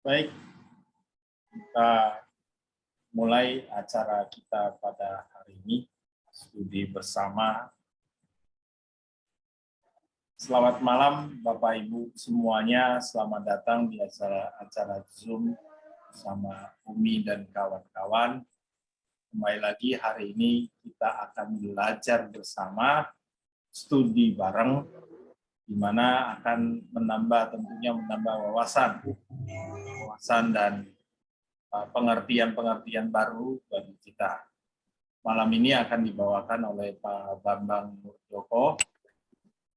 Baik, kita mulai acara kita pada hari ini, studi bersama. Selamat malam Bapak Ibu semuanya, selamat datang di acara Zoom bersama Umi dan kawan-kawan. Kembali lagi hari ini kita akan belajar bersama, studi bareng, di mana akan tentunya menambah wawasan dan pengertian-pengertian baru bagi kita. Malam ini akan dibawakan oleh Pak Bambang Murdoko.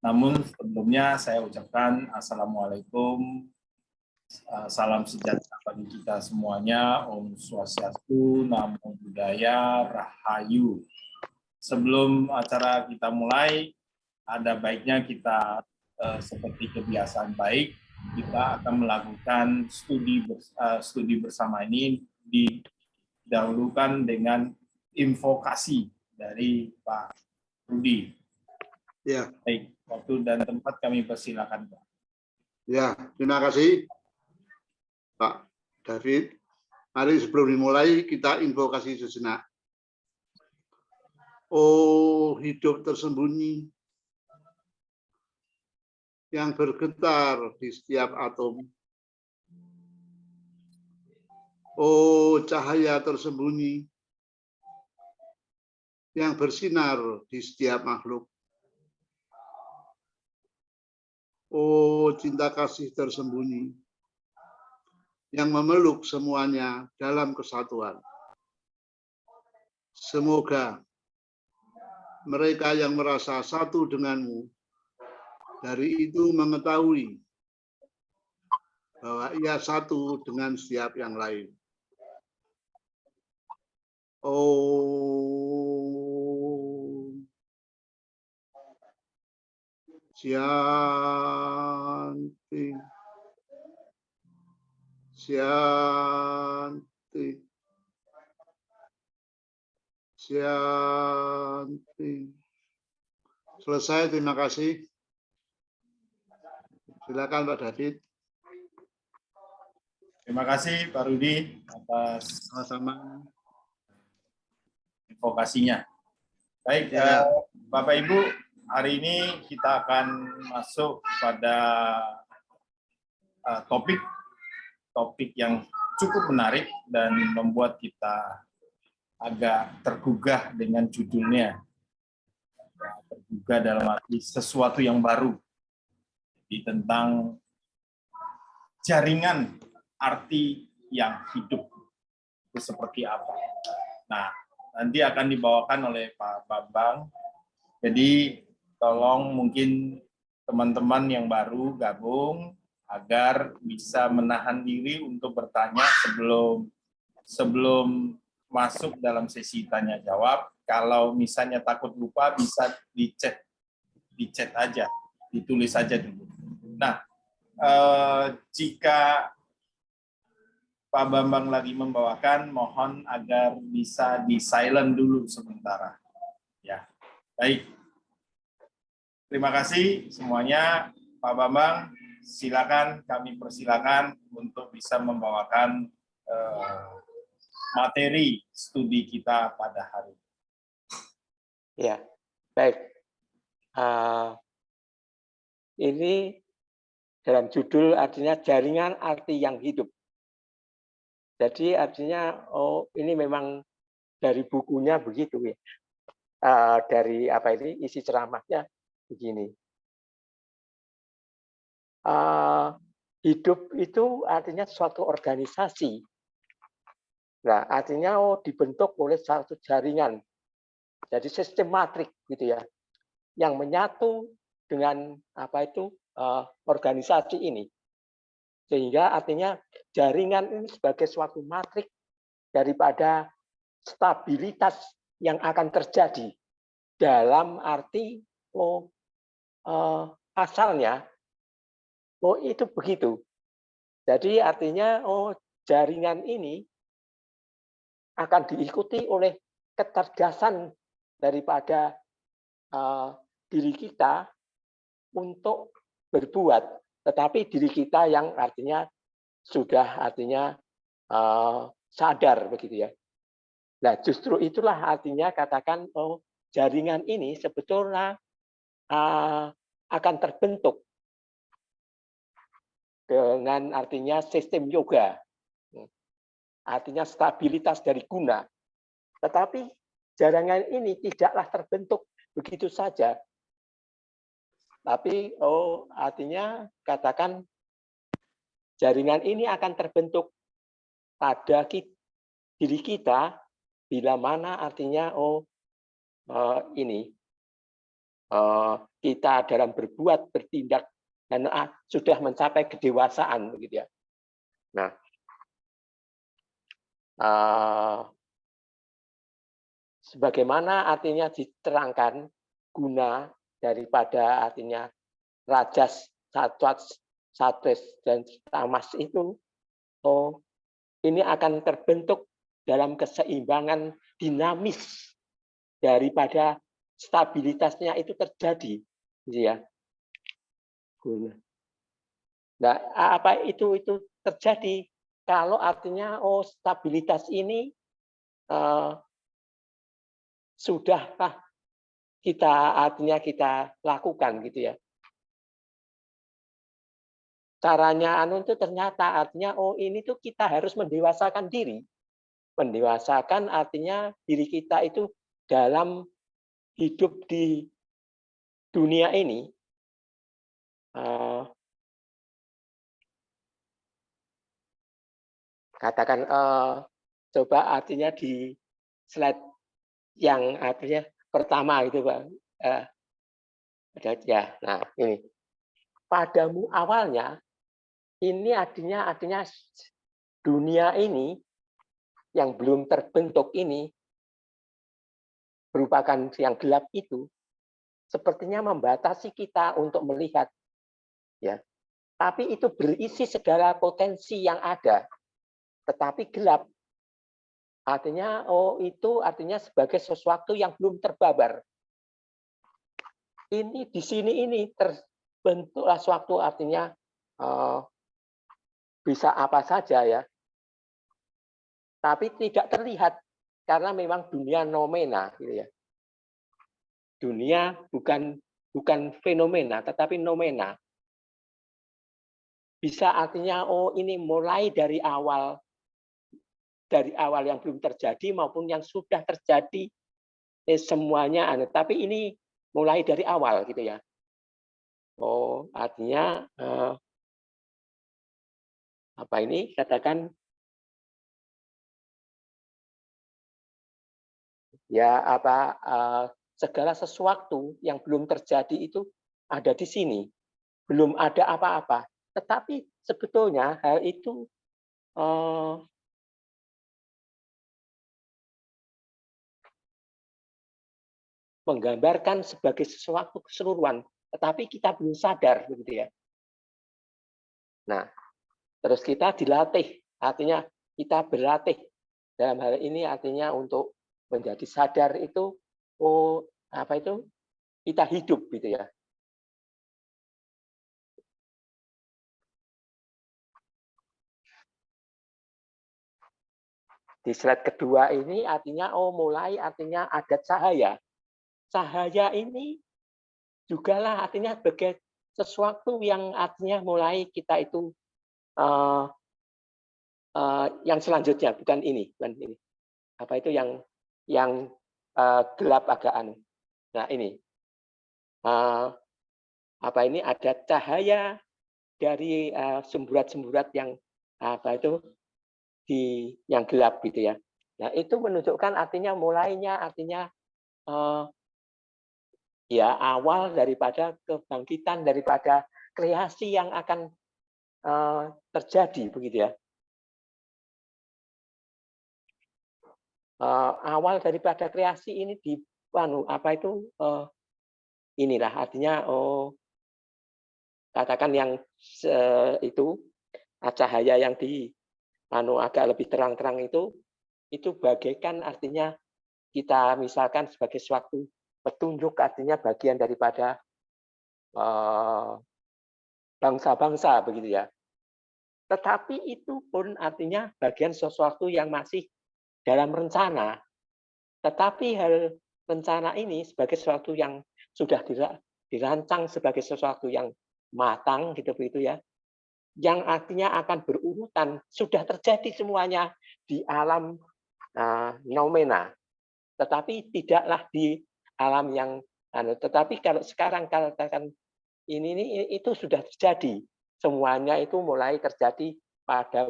Namun sebelumnya saya ucapkan Assalamualaikum, salam sejahtera bagi kita semuanya, Om Swastiastu, Namo Buddhaya, Rahayu. Sebelum acara kita mulai, ada baiknya kita seperti kebiasaan baik, kita akan melakukan studi bersama ini didahulukan dengan invokasi dari Pak Rudi. Ya. Baik, waktu dan tempat kami persilakan, Pak. Ya, terima kasih Pak David. Mari sebelum dimulai kita invokasi sejenak. Oh hidup tersembunyi yang bergetar di setiap atom. Oh cahaya tersembunyi yang bersinar di setiap makhluk. Oh cinta kasih tersembunyi yang memeluk semuanya dalam kesatuan. Semoga mereka yang merasa satu denganmu dari itu mengetahui bahwa ia satu dengan setiap yang lain. Om Shanti Shanti Shanti. Selesai, terima kasih. Silakan Pak David. Terima kasih Pak Rudi atas Sama-sama invokasinya. Baik, ya. Bapak Ibu, hari ini kita akan masuk pada topik yang cukup menarik dan membuat kita agak tergugah dengan judulnya. Tergugah dalam arti sesuatu yang baru. Jadi tentang jaringan arti yang hidup itu seperti apa. Nah, nanti akan dibawakan oleh Pak Bambang. Jadi tolong mungkin teman-teman yang baru gabung agar bisa menahan diri untuk bertanya sebelum masuk dalam sesi tanya jawab. Kalau misalnya takut lupa bisa di chat aja, ditulis aja dulu. Nah, jika Pak Bambang lagi membawakan, mohon agar bisa di silent dulu sementara. Ya, baik. Terima kasih semuanya, Pak Bambang. Silakan, kami persilakan untuk bisa membawakan materi studi kita pada hari ini. Ya, baik. Ini dalam judul artinya jaringan arti yang hidup. Jadi artinya ini memang dari bukunya begitu ya. Dari apa ini isi ceramahnya begini. Hidup itu artinya suatu organisasi. Nah, artinya dibentuk oleh satu jaringan. Jadi sistematik gitu ya. Yang menyatu dengan apa itu organisasi ini. Sehingga artinya jaringan ini sebagai suatu matrik daripada stabilitas yang akan terjadi dalam arti asalnya itu begitu. Jadi artinya jaringan ini akan diikuti oleh kecerdasan daripada diri kita untuk berbuat, tetapi diri kita yang artinya sudah artinya sadar begitu ya. Nah, justru itulah artinya katakan jaringan ini sebetulnya akan terbentuk dengan artinya sistem yoga. Artinya stabilitas dari guna. Tetapi jaringan ini tidaklah terbentuk begitu saja. Tapi artinya katakan jaringan ini akan terbentuk pada diri kita bila mana artinya kita dalam berbuat, bertindak dan sudah mencapai kedewasaan begitu ya. Nah, sebagaimana artinya diterangkan guna daripada artinya rajas, sattwas, satres dan tamas itu ini akan terbentuk dalam keseimbangan dinamis daripada stabilitasnya itu terjadi, gitu ya. Nah, apa itu terjadi kalau artinya stabilitas ini sudahkah kita lakukan gitu ya. Caranya itu ternyata artinya ini tuh kita harus mendewasakan diri. Mendewasakan artinya diri kita itu dalam hidup di dunia ini katakan coba artinya di slide yang artinya pertama itu Pak. Ya, nah ini padamu awalnya ini artinya dunia ini yang belum terbentuk ini merupakan yang gelap itu sepertinya membatasi kita untuk melihat ya. Tapi itu berisi segala potensi yang ada. Tetapi gelap artinya itu artinya sebagai sesuatu yang belum terbabar. Ini di sini ini terbentuklah suatu artinya bisa apa saja ya. Tapi tidak terlihat karena memang dunia nomena gitu ya. Dunia bukan fenomena tetapi nomena. Bisa artinya ini mulai dari awal yang belum terjadi maupun yang sudah terjadi semuanya tapi ini mulai dari awal gitu ya. Artinya apa ini katakan ya segala sesuatu yang belum terjadi itu ada di sini. Belum ada apa-apa. Tetapi sebetulnya hal itu menggambarkan sebagai sesuatu keseluruhan, tetapi kita belum sadar begitu ya. Nah, terus kita dilatih, artinya kita berlatih dalam hal ini artinya untuk menjadi sadar itu kita hidup gitu ya. Di slide kedua ini artinya mulai artinya ada cahaya. Cahaya ini juga lah artinya sebagai sesuatu yang artinya mulai kita itu yang selanjutnya bukan ini. Apa itu yang gelap agak anu. Nah ini apa ini ada cahaya dari semburat-semburat yang yang gelap gitu ya. Nah itu menunjukkan artinya mulainya artinya ya awal daripada kebangkitan daripada kreasi yang akan terjadi begitu ya. Awal daripada kreasi ini inilah artinya katakan yang itu cahaya yang agak lebih terang-terang itu bagaikan artinya kita misalkan sebagai suatu petunjuk artinya bagian daripada bangsa-bangsa begitu ya. Tetapi itu pun artinya bagian sesuatu yang masih dalam rencana. Tetapi hal rencana ini sebagai sesuatu yang sudah dirancang sebagai sesuatu yang matang gitu begitu ya. Yang artinya akan berurutan, sudah terjadi semuanya di alam noumena. Tetapi tidaklah di alam yang tetapi kalau sekarang katakan ini itu sudah terjadi. Semuanya itu mulai terjadi pada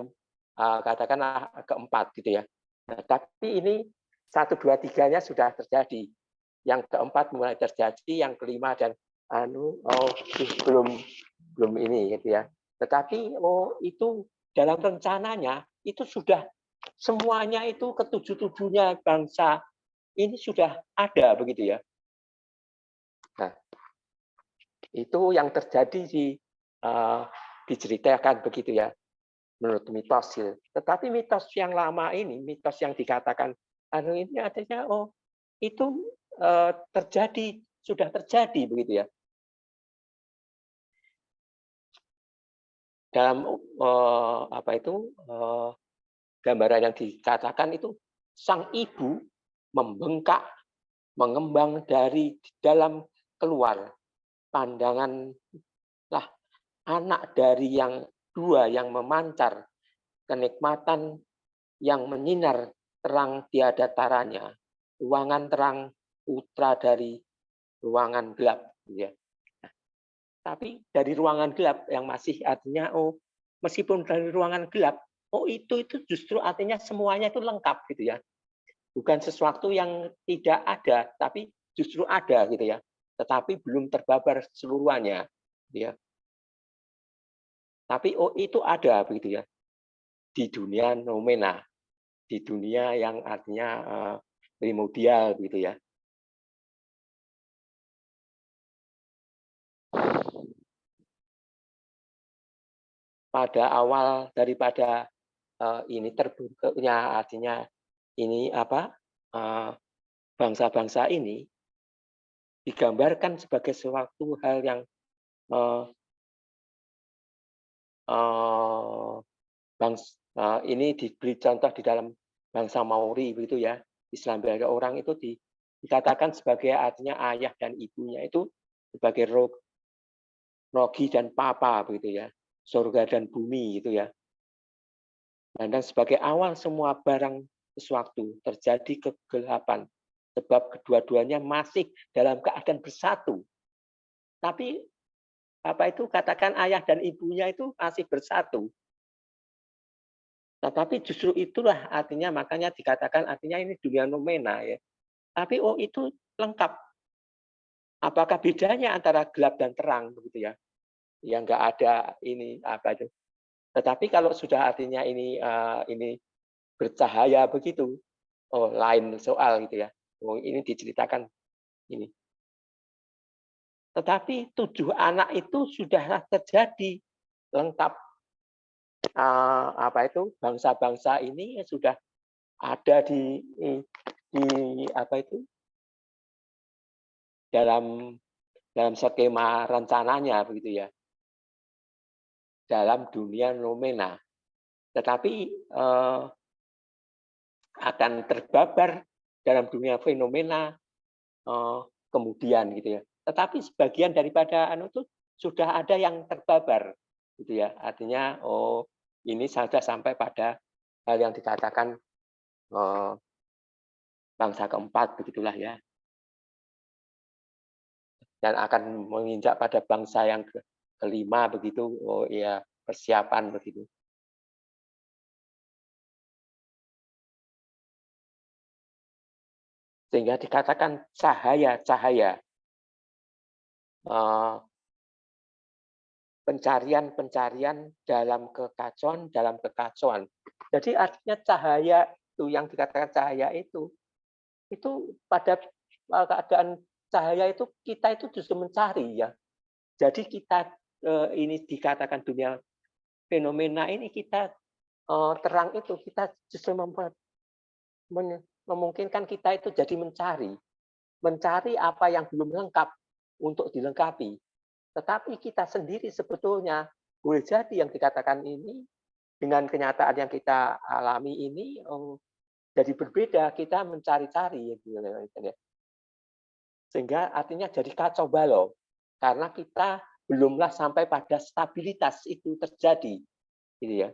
katakanlah keempat gitu ya. Nah, tapi ini 1, 2, 3-nya sudah terjadi. Yang keempat mulai terjadi, yang kelima dan belum ini gitu ya. Tetapi itu dalam rencananya itu sudah semuanya itu ketujuh-tujuhnya bangsa ini sudah ada begitu ya. Nah, itu yang terjadi diceritakan begitu ya menurut mitos. Tetapi mitos yang lama ini, mitos yang dikatakan ini artinya itu terjadi, sudah terjadi begitu ya. Dalam gambaran yang dikatakan itu sang ibu membengkak, mengembang dari dalam keluar. Pandangan anak dari yang dua yang memancar, kenikmatan yang menyinar terang tiada taranya, ruangan terang putra dari ruangan gelap. Ya. Tapi dari ruangan gelap yang masih artinya meskipun dari ruangan gelap, itu justru artinya semuanya itu lengkap gitu ya. Bukan sesuatu yang tidak ada, tapi justru ada gitu ya. Tetapi belum terbabar seluruhnya, ya. Tapi itu ada begitu ya di dunia noumena, di dunia yang artinya primordial gitu ya. Pada awal daripada ini terbentuknya artinya ini bangsa-bangsa ini digambarkan sebagai suatu hal yang ini diberi contoh di dalam bangsa Maori begitu ya. Islam Belanda orang itu dikatakan sebagai artinya ayah dan ibunya itu sebagai rogi dan papa begitu ya. Surga dan bumi gitu ya. Dan sebagai awal semua barang sesuatu terjadi kegelapan sebab kedua-duanya masih dalam keadaan bersatu. Tapi katakan ayah dan ibunya itu masih bersatu. Tetapi justru itulah artinya makanya dikatakan artinya ini dunia noumena ya. Tapi itu lengkap. Apakah bedanya antara gelap dan terang begitu ya? Ya nggak ada ini itu. Tetapi kalau sudah artinya ini bercahaya begitu, lain soal gitu ya. Ini diceritakan ini. Tetapi 7 anak itu sudah terjadi lengkap. Bangsa-bangsa ini sudah ada di dalam skema rencananya begitu ya. Dalam dunia noumena. Tetapi akan terbabar dalam dunia fenomena kemudian gitu ya. Tetapi sebagian daripada itu sudah ada yang terbabar gitu ya. Artinya ini sudah sampai pada hal yang dikatakan bangsa keempat begitulah ya. Dan akan menginjak pada bangsa yang kelima begitu, ya persiapan begitu. Sehingga dikatakan cahaya-cahaya. Pencarian dalam kekacauan. Jadi artinya cahaya itu yang dikatakan cahaya itu pada keadaan cahaya itu kita itu justru mencari ya. Jadi kita ini dikatakan dunia fenomena ini kita terang itu kita justru memungkinkan kita itu jadi mencari apa yang belum lengkap untuk dilengkapi. Tetapi kita sendiri sebetulnya boleh jadi yang dikatakan ini dengan kenyataan yang kita alami ini jadi berbeda, kita mencari-cari gitu ya. Sehingga artinya jadi kacau balau karena kita belumlah sampai pada stabilitas itu terjadi gitu ya.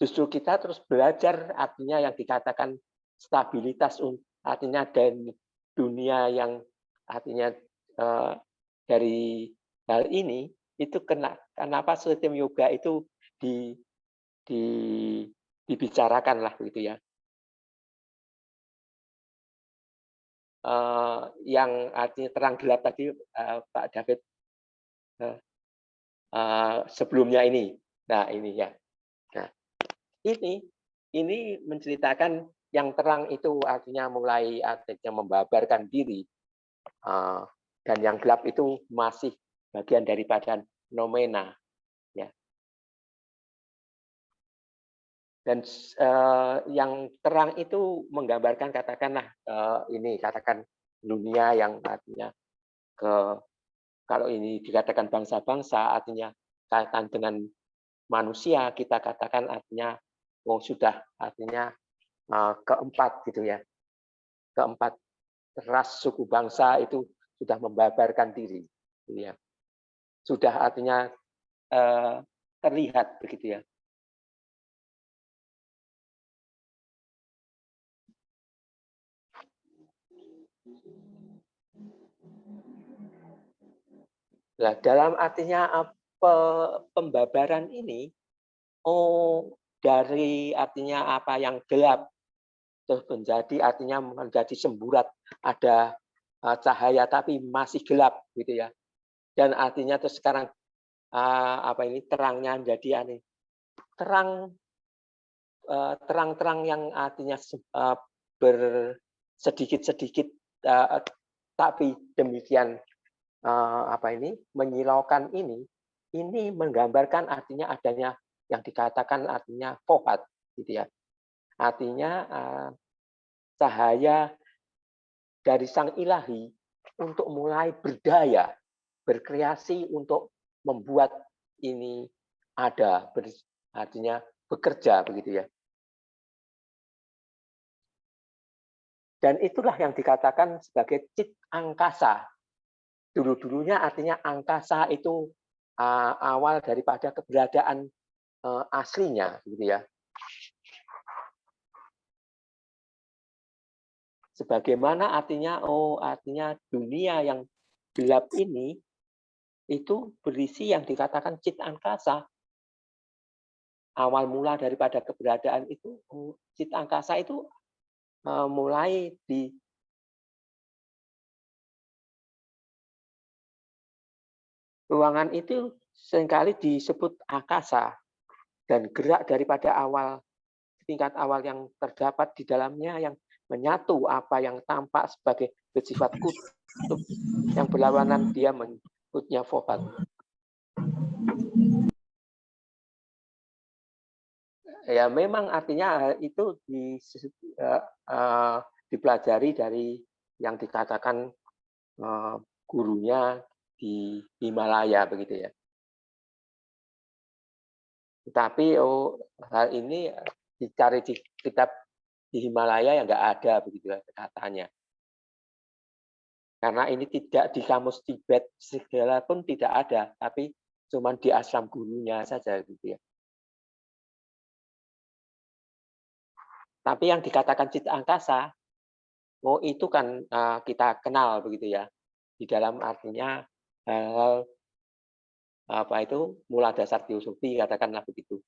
Justru kita terus belajar artinya yang dikatakan stabilitas artinya dari dunia yang artinya dari hal ini itu kenapa sistem yoga itu dibicarakan lah begitu ya. Yang artinya terang gelap tadi Pak David sebelumnya ini. Nah, ini ya. Nah, ini menceritakan yang terang itu artinya mulai artinya membabarkan diri dan yang gelap itu masih bagian daripada fenomena ya. Dan yang terang itu menggambarkan katakanlah ini katakan dunia yang artinya kalau ini dikatakan bangsa-bangsa artinya kaitan dengan manusia kita katakan artinya sudah artinya keempat gitu ya. Keempat ras suku bangsa itu sudah membabarkan diri gitu ya. Sudah artinya terlihat begitu ya. Nah, dalam artinya pembabaran ini, dari artinya apa yang gelap terus menjadi artinya menjadi semburat, ada cahaya tapi masih gelap gitu ya. Dan artinya terus sekarang apa ini terangnya menjadi terang-terang yang artinya bersedikit-sedikit tapi demikian apa ini menyilaukan ini menggambarkan artinya adanya yang dikatakan artinya fohat gitu ya. Artinya cahaya dari sang ilahi untuk mulai berdaya, berkreasi untuk membuat ini ada, artinya bekerja begitu ya. Dan itulah yang dikatakan sebagai cit angkasa. Dulu-dulunya artinya angkasa itu awal daripada keberadaan aslinya gitu ya. Sebagaimana artinya artinya dunia yang gelap ini itu berisi yang dikatakan cit angkasa. Awal mula daripada keberadaan itu cit angkasa itu mulai di ruangan itu seringkali disebut akasa dan gerak daripada tingkat awal yang terdapat di dalamnya yang menyatu apa yang tampak sebagai bersifat kutub yang berlawanan dia menyebutnya fohat. Ya memang artinya itu dipelajari dari yang dikatakan gurunya di Himalaya begitu ya. Tetapi hal ini dicari di kitab di Himalaya yang nggak ada begitu ya katanya. Karena ini tidak di kamus Tibet segala pun tidak ada, tapi cuma di ashram gurunya saja gitu ya. Tapi yang dikatakan cita angkasa, itu kan kita kenal begitu ya. Di dalam artinya hal apa itu mula dasar teosofi katakanlah begitu.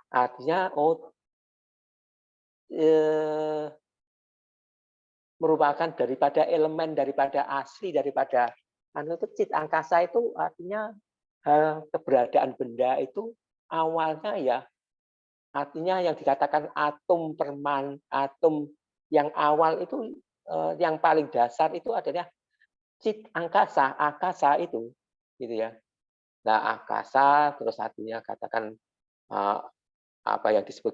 Artinya merupakan daripada elemen daripada asli daripada cit angkasa itu artinya keberadaan benda itu awalnya ya artinya yang dikatakan atom yang awal itu yang paling dasar itu adalah cit angkasa, akasa itu gitu ya. Nah, akasa terus artinya katakan apa yang disebut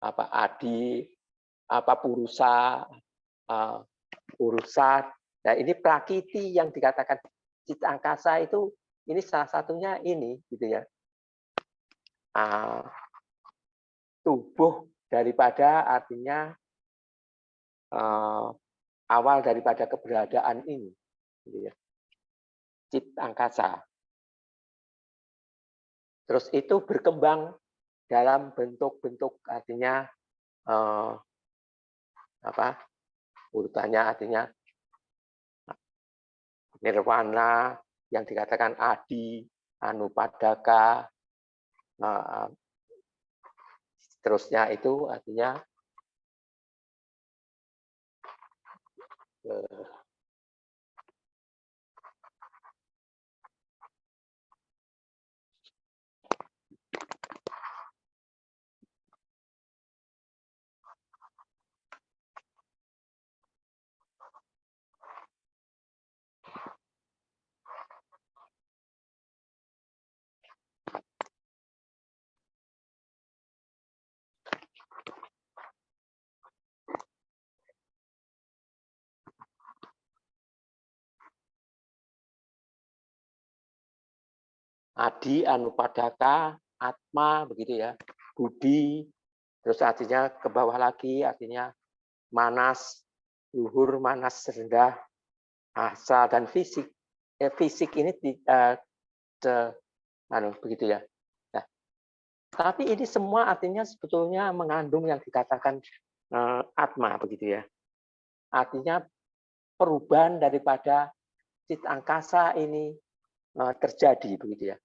apa adi, apa purusa, urusan. Nah, ini prakriti yang dikatakan cita angkasa itu ini salah satunya ini, gitu ya. Tubuh daripada artinya awal daripada keberadaan ini, gitu ya. Cip angkasa. Terus itu berkembang dalam bentuk-bentuk artinya urutannya artinya nirwana yang dikatakan adi, anupadaka, seterusnya itu artinya adi, anupadaka, atma, begitu ya, budi, terus artinya ke bawah lagi, artinya manas, luhur, manas, rendah, asal, dan fisik. Fisik ini begitu ya. Nah, tapi ini semua artinya sebetulnya mengandung yang dikatakan atma, begitu ya. Artinya perubahan daripada cit angkasa ini terjadi, begitu ya.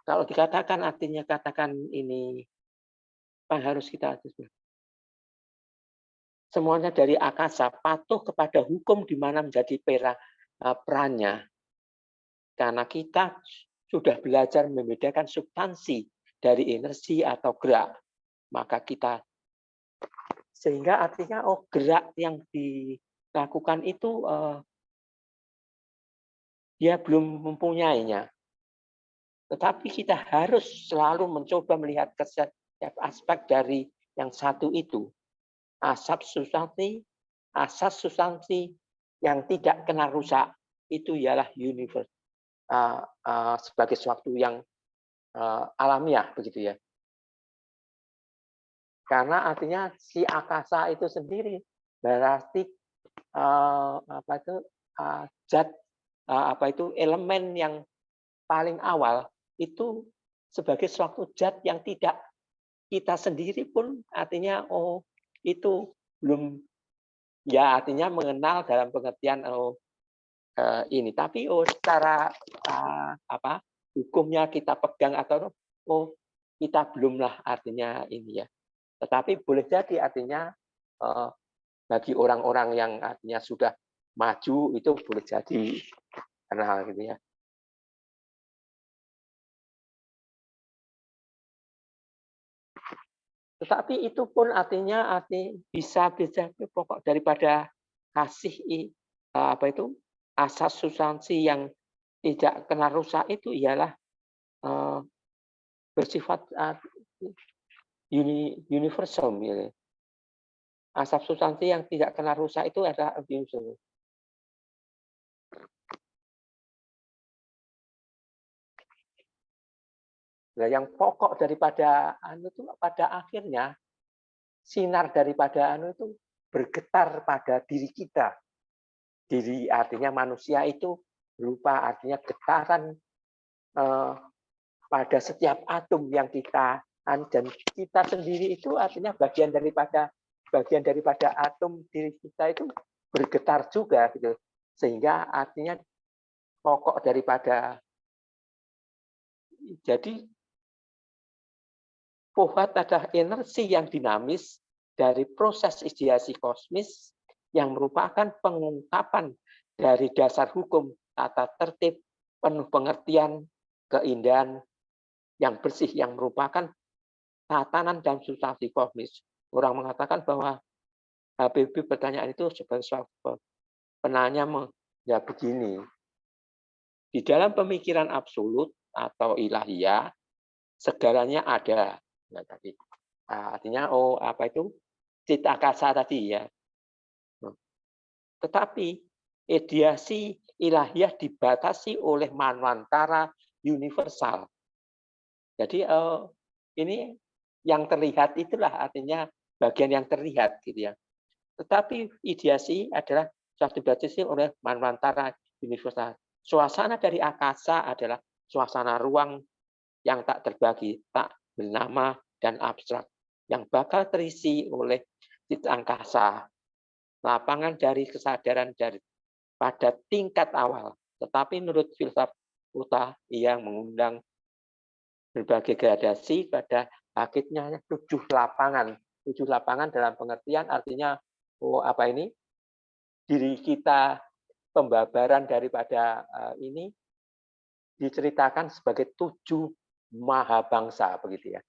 Kalau dikatakan artinya katakan ini apa harus kita semuanya dari akasa patuh kepada hukum di mana menjadi perannya. Karena kita sudah belajar membedakan substansi dari energi atau gerak, maka kita sehingga artinya gerak yang dilakukan itu dia belum mempunyainya. Tetapi kita harus selalu mencoba melihat setiap aspek dari yang satu itu. Asas substansi yang tidak kena rusak itu ialah universe sebagai sesuatu yang alamiah, begitu ya. Karena artinya si akasa itu sendiri berarti zat elemen yang paling awal itu sebagai suatu zat yang tidak kita sendiri pun artinya itu belum ya artinya mengenal dalam pengertian ini, tapi secara hukumnya kita pegang atau kita belumlah artinya ini ya. Tetapi boleh jadi artinya bagi orang-orang yang artinya sudah maju itu boleh jadi karena hal gitu ya. Tetapi itu pun artinya bisa pokok daripada kasih asas substansi yang tidak kena rusak itu ialah bersifat universal. Asas substansi yang tidak kena rusak itu adalah universal. Nah, yang pokok daripada itu pada akhirnya sinar daripada itu bergetar pada diri kita. Diri artinya manusia itu berupa artinya getaran pada setiap atom yang kita dan kita sendiri itu artinya bagian daripada atom diri kita itu bergetar juga gitu. Sehingga artinya pokok daripada jadi Pohat adalah energi yang dinamis dari proses ideasi kosmis yang merupakan pengungkapan dari dasar hukum tata tertib, penuh pengertian, keindahan yang bersih yang merupakan tatanan dan substansi kosmis. Orang mengatakan bahwa HBB pertanyaan itu sebagai suatu penanya ya begini. Di dalam pemikiran absolut atau ilahiyah segalanya ada. Nah, tadi artinya cita kasa tadi ya. Tetapi ideasi ilahiyah dibatasi oleh manwantara universal. Jadi ini yang terlihat itulah artinya bagian yang terlihat gitu ya. Tetapi ideasi adalah suatu dibatasi oleh manwantara universal. Suasana dari akasa adalah suasana ruang yang tak terbagi, tak bernama dan abstrak, yang bakal terisi oleh cita angkasa, lapangan dari kesadaran dari pada tingkat awal. Tetapi menurut filsafat Uta, ia mengundang berbagai gradasi pada akhirnya 7 lapangan. 7 lapangan dalam pengertian artinya apa ini? Diri kita, pembabaran daripada ini diceritakan sebagai 7 mahabangsa begitu ya.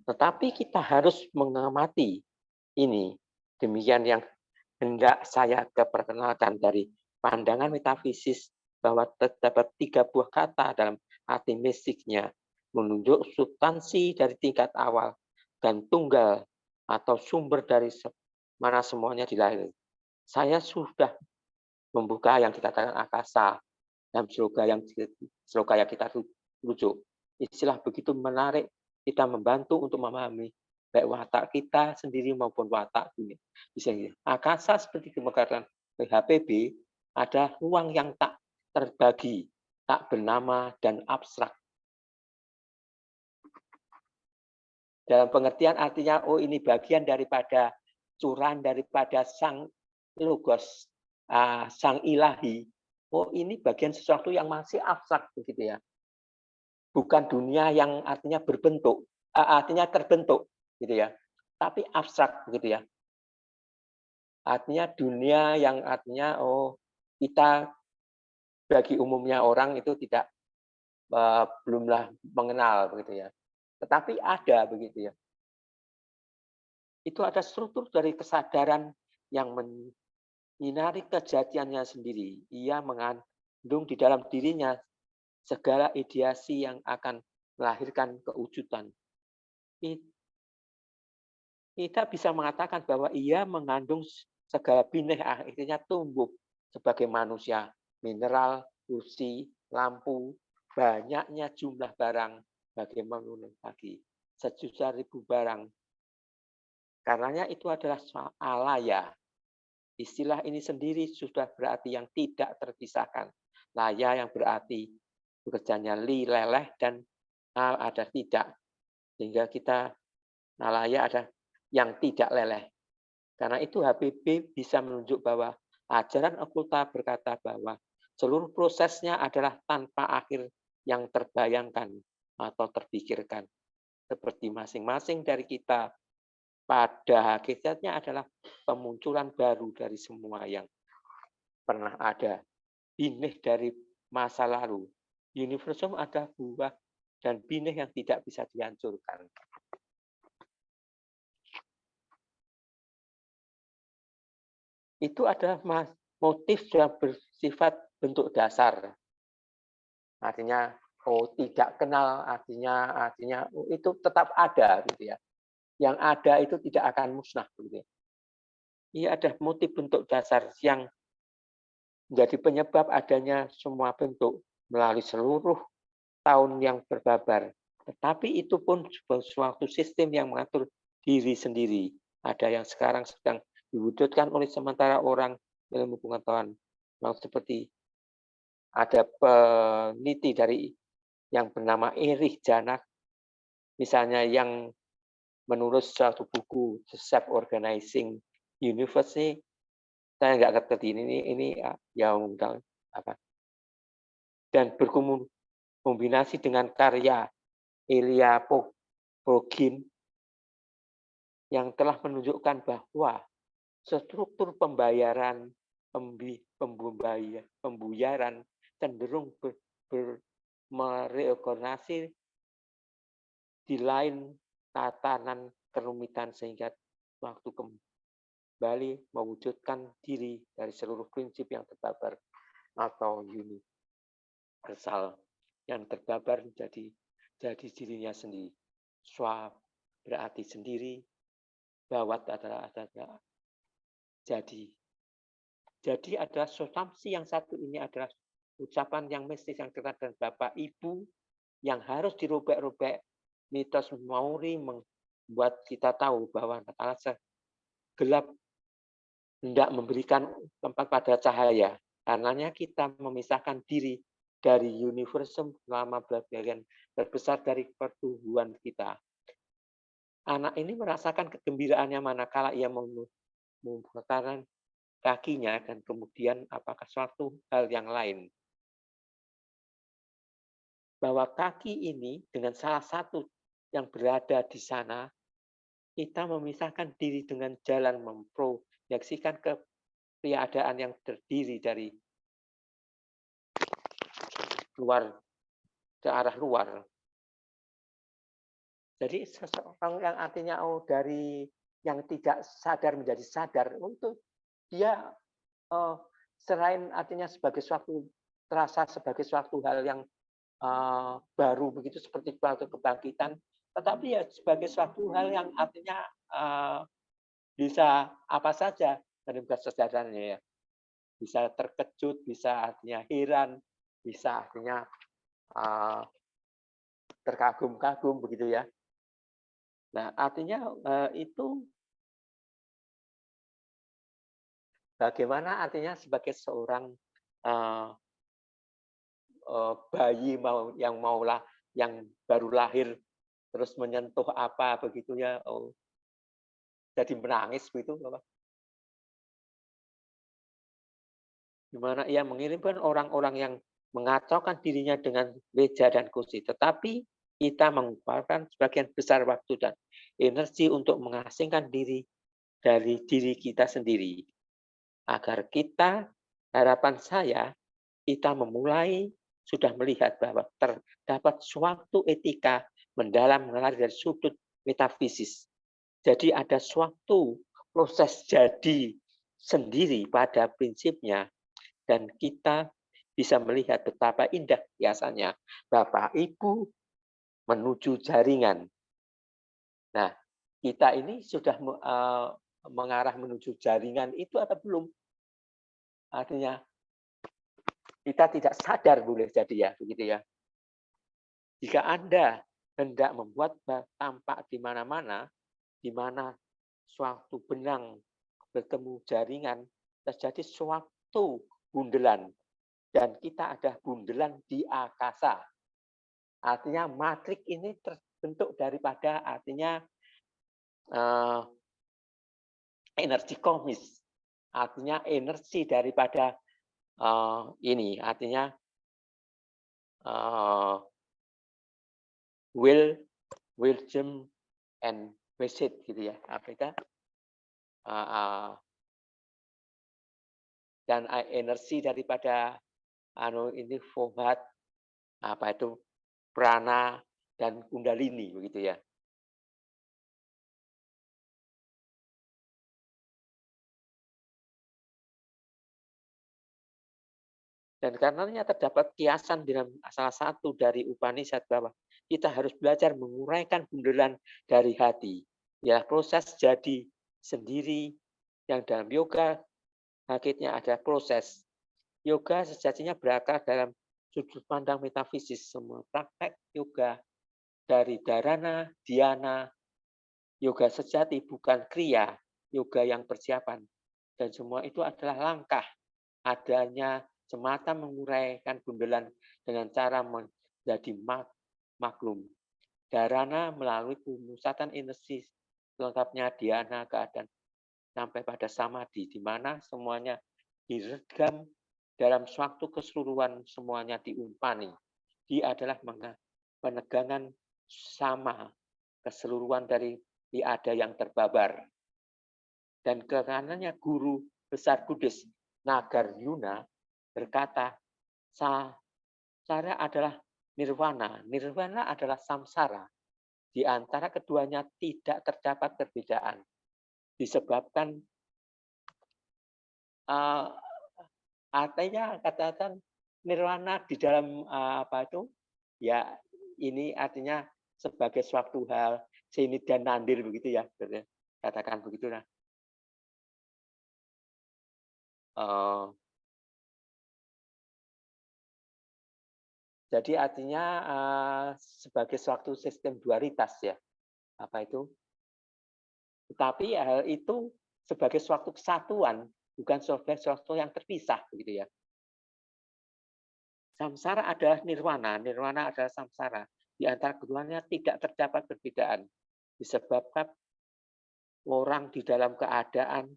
Tetapi kita harus mengamati ini. Demikian yang hendak saya perkenalkan dari pandangan metafisis bahwa terdapat 3 buah kata dalam arti mistiknya, menunjuk substansi dari tingkat awal dan tunggal atau sumber dari mana semuanya dilahirkan. Saya sudah membuka yang dikatakan akasa dalam sloga yang kita rujuk. Istilah begitu menarik, kita membantu untuk memahami baik watak kita sendiri maupun watak dunia. Akasa seperti dikatakan PHPB ada ruang yang tak terbagi, tak bernama dan abstrak. Dalam pengertian artinya, oh ini bagian daripada curahan daripada sang logos, sang ilahi. Oh ini bagian sesuatu yang masih abstrak begitu ya. Bukan dunia yang artinya berbentuk, artinya terbentuk gitu ya. Tapi abstrak begitu ya. Artinya dunia yang artinya kita bagi umumnya orang itu tidak belumlah mengenal begitu ya. Tetapi ada begitu ya. Itu ada struktur dari kesadaran yang menyinari kejadiannya sendiri. Ia mengandung di dalam dirinya segala ideasi yang akan melahirkan kewujudan. Kita bisa mengatakan bahwa ia mengandung segala binih akhirnya tumbuh sebagai manusia, mineral, kursi, lampu, banyaknya jumlah barang, bagaimana lagi, sejuta ribu barang. Karenanya itu adalah alaya. Istilah ini sendiri sudah berarti yang tidak terpisahkan. Laya yang berarti bekerjanya leleh dan ada tidak. Sehingga kita laya ada yang tidak leleh. Karena itu HPB bisa menunjuk bahwa ajaran okulta berkata bahwa seluruh prosesnya adalah tanpa akhir yang terbayangkan atau terpikirkan. Seperti masing-masing dari kita pada hakikatnya adalah pemunculan baru dari semua yang pernah ada. Binih dari masa lalu. Universum ada buah dan binih yang tidak bisa dihancurkan. Itu adalah motif yang bersifat bentuk dasar. Artinya tidak kenal, artinya itu tetap ada gitu ya. Yang ada itu tidak akan musnah gitu. Ini ada motif bentuk dasar yang menjadi penyebab adanya semua bentuk melalui seluruh tahun yang berbabar. Tetapi itu pun suatu sistem yang mengatur diri sendiri. Ada yang sekarang sedang diwujudkan oleh sementara orang ilmu pengetahuan. Seperti ada peneliti dari yang bernama Erich Janak, misalnya yang menulis suatu buku The Self-Organizing Universe, saya nggak ngerti ini yang apa. Dan berkombinasi dengan karya Ilya Progin yang telah menunjukkan bahwa struktur pembuyaran cenderung mereorganisasi di lain tatanan kerumitan sehingga waktu kembali mewujudkan diri dari seluruh prinsip yang terbabar atau unit. Kesal yang terbabar jadi dirinya sendiri. Swa berarti sendiri, bawat adalah jadi. Jadi ada substansi yang satu ini adalah ucapan yang mistis yang dikatakan Bapak Ibu yang harus dirobek-robek. Mitos Maori membuat kita tahu bahwa gelap hendak memberikan tempat pada cahaya. Karenanya kita memisahkan diri dari universum selama bagian terbesar dari pertumbuhan kita. Anak ini merasakan kegembiraannya manakala ia memutarkan kakinya dan kemudian apakah suatu hal yang lain. Bahwa kaki ini dengan salah satu yang berada di sana, kita memisahkan diri dengan jalan memproyeksikan keadaan yang terdiri dari luar ke arah luar. Jadi seseorang yang artinya dari yang tidak sadar menjadi sadar, untuk dia selain artinya sebagai suatu terasa sebagai suatu hal yang baru begitu seperti suatu kebangkitan, tetapi ya sebagai suatu hal yang artinya bisa apa saja dari kesadarannya ya. Bisa terkejut, bisa artinya heran, bisa artinya terkagum-kagum begitu ya. Nah, artinya itu bagaimana artinya sebagai seorang bayi yang baru lahir terus menyentuh apa begitu ya, jadi menangis begitu, Bapak. Di mana ia mengirimkan orang-orang yang mengacaukan dirinya dengan meja dan kursi, tetapi kita mengeluarkan sebagian besar waktu dan energi untuk mengasingkan diri dari diri kita sendiri. Agar kita, harapan saya, kita memulai sudah melihat bahwa terdapat suatu etika mendalam mengalir dari sudut metafisis. Jadi ada suatu proses jadi sendiri pada prinsipnya, dan kita bisa melihat betapa indah biasanya Bapak Ibu menuju jaringan. Nah, kita ini sudah mengarah menuju jaringan itu atau belum? Artinya kita tidak sadar boleh jadi ya, begitu ya. Jika Anda hendak membuat tampak di mana-mana, di mana suatu benang bertemu jaringan, terjadi suatu bundelan. Dan kita ada bundelan di akasa. Artinya matrik ini terbentuk daripada artinya energi kosmis. Artinya energi daripada ini artinya wisdom and visit gitu ya, Afrika dan energi daripada ini fohat apa itu prana dan kundalini begitu ya. Dan karenanya terdapat kiasan dalam salah satu dari Upanishad bahwa kita harus belajar menguraikan bundelan dari hati. Ya, proses jadi sendiri yang dalam yoga hakikatnya ada proses. Yoga sejatinya berakar dalam sudut pandang metafisis. Semua praktek yoga dari dharana, dhyana, yoga sejati bukan kriya, yoga yang persiapan. Dan semua itu adalah langkah adanya semata menguraikan bundelan dengan cara menjadi maklum. Dharana melalui pemusatan energi, lengkapnya dhyana keadaan sampai pada samadhi, di mana semuanya diredam dalam suatu keseluruhan, semuanya diumpani. Dia adalah penegangan sama keseluruhan dari ada yang terbabar. Dan karenanya guru besar Buddhis Nagarjuna berkata, saya adalah nirwana. Nirwana adalah samsara. Di antara keduanya tidak terdapat perbedaan. Disebabkan artinya katakan nirwana di dalam apa itu? Ya, ini artinya sebagai suatu hal sini dan nandir begitu ya, katakan begitulah. Jadi artinya sebagai suatu sistem dualitas ya, apa itu? Tetapi hal itu sebagai suatu kesatuan, bukan sebagai sesuatu yang terpisah, begitu ya. Samsara adalah nirwana, nirwana adalah samsara. Di antara keduanya tidak terdapat perbedaan, disebabkan orang di dalam keadaan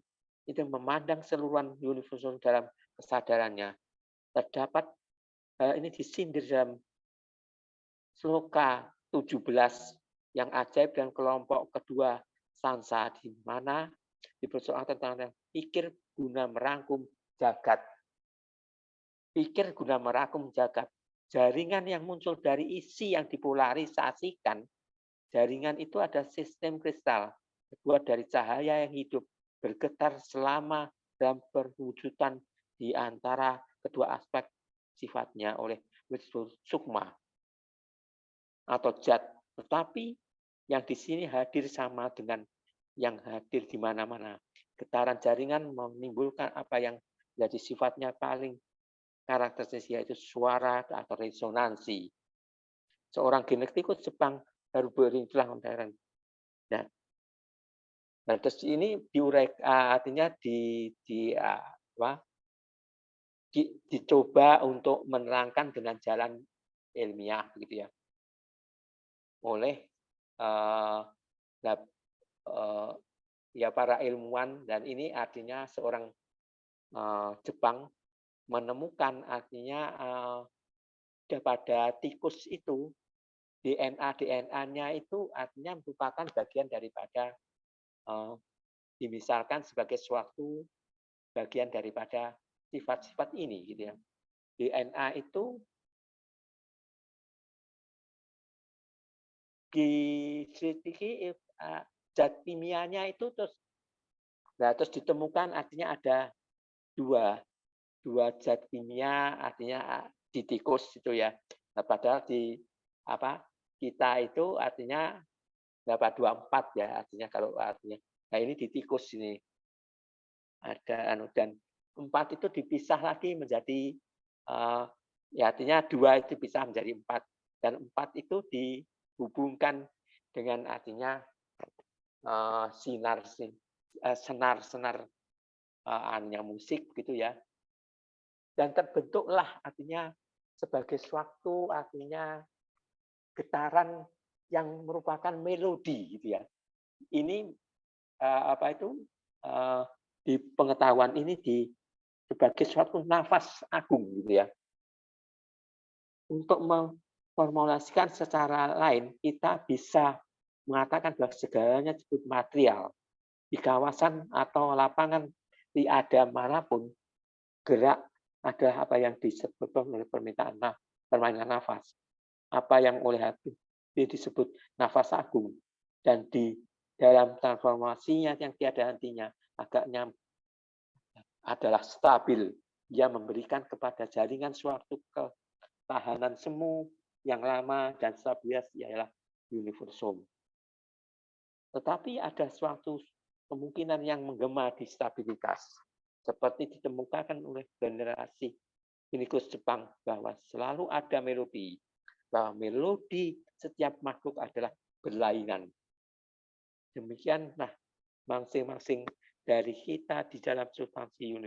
itu memandang seluruhan universum dalam kesadarannya. Terdapat ini disindir dalam sloka 17 yang ajaib dan kelompok kedua sansa, di mana dipersoalkan tentang pikir guna merangkum jagat. Pikir guna merangkum jagat. Jaringan yang muncul dari isi yang dipolarisasikan, jaringan itu ada sistem kristal, terbuat dari cahaya yang hidup, bergetar selama dalam perwujudan di antara kedua aspek sifatnya oleh sukma atau zat. Tetapi yang di sini hadir sama dengan yang hadir di mana-mana. Getaran jaringan menimbulkan apa yang jadi sifatnya paling karakteristik, yaitu suara atau resonansi. Seorang genetikus Jepang baru berintilah modern. Nah, terus ini diurek, artinya dicoba untuk menerangkan dengan jalan ilmiah, begitu ya, oleh ya para ilmuwan. Dan ini artinya seorang Jepang menemukan artinya pada tikus itu DNA-nya itu artinya merupakan bagian daripada dimisalkan sebagai suatu bagian daripada sifat-sifat ini, gitu ya. DNA itu diselidiki zat kimianya itu terus ditemukan artinya ada dua zat kimia artinya di tikus itu ya. Nah, padahal di kita itu artinya 24 ya, artinya kalau artinya. Nah, ini di tikus ini ada dan 4 itu dipisah lagi menjadi ya artinya 2 itu bisa menjadi 4, dan 4 itu dihubungkan dengan artinya senar musik gitu ya. Dan terbentuklah artinya sebagai suatu artinya getaran yang merupakan melodi gitu ya. Ini di pengetahuan ini sebagai suatu nafas agung gitu ya. Untuk memformulasikan secara lain, kita bisa mengatakan bahwa segalanya disebut material. Di kawasan atau lapangan tiada manapun gerak ada apa yang disebut oleh permintaan permainan nafas. Apa yang oleh hati disebut nafas agung. Dan di dalam transformasinya yang tiada hentinya, agaknya adalah stabil. Ia memberikan kepada jaringan suatu ketahanan semu yang lama dan stabilitas, ialah universum. Tetapi ada suatu kemungkinan yang menggema di stabilitas, seperti ditemukan oleh generasi klinikus Jepang, bahwa selalu ada melodi, bahwa melodi setiap makhluk adalah berlainan. Demikian, nah, masing-masing dari kita di dalam substansi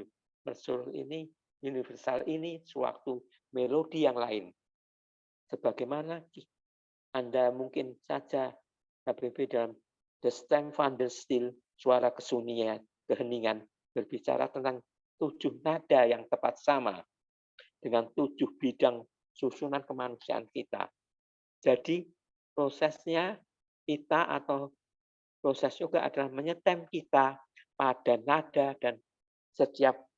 universal ini suatu melodi yang lain. Sebagaimana Anda mungkin saja HBB dalam The Stem van der Steel, suara kesunyian, keheningan, berbicara tentang 7 nada yang tepat sama dengan 7 bidang susunan kemanusiaan kita. Jadi prosesnya kita atau proses juga adalah menyetem kita pada nada dan setiap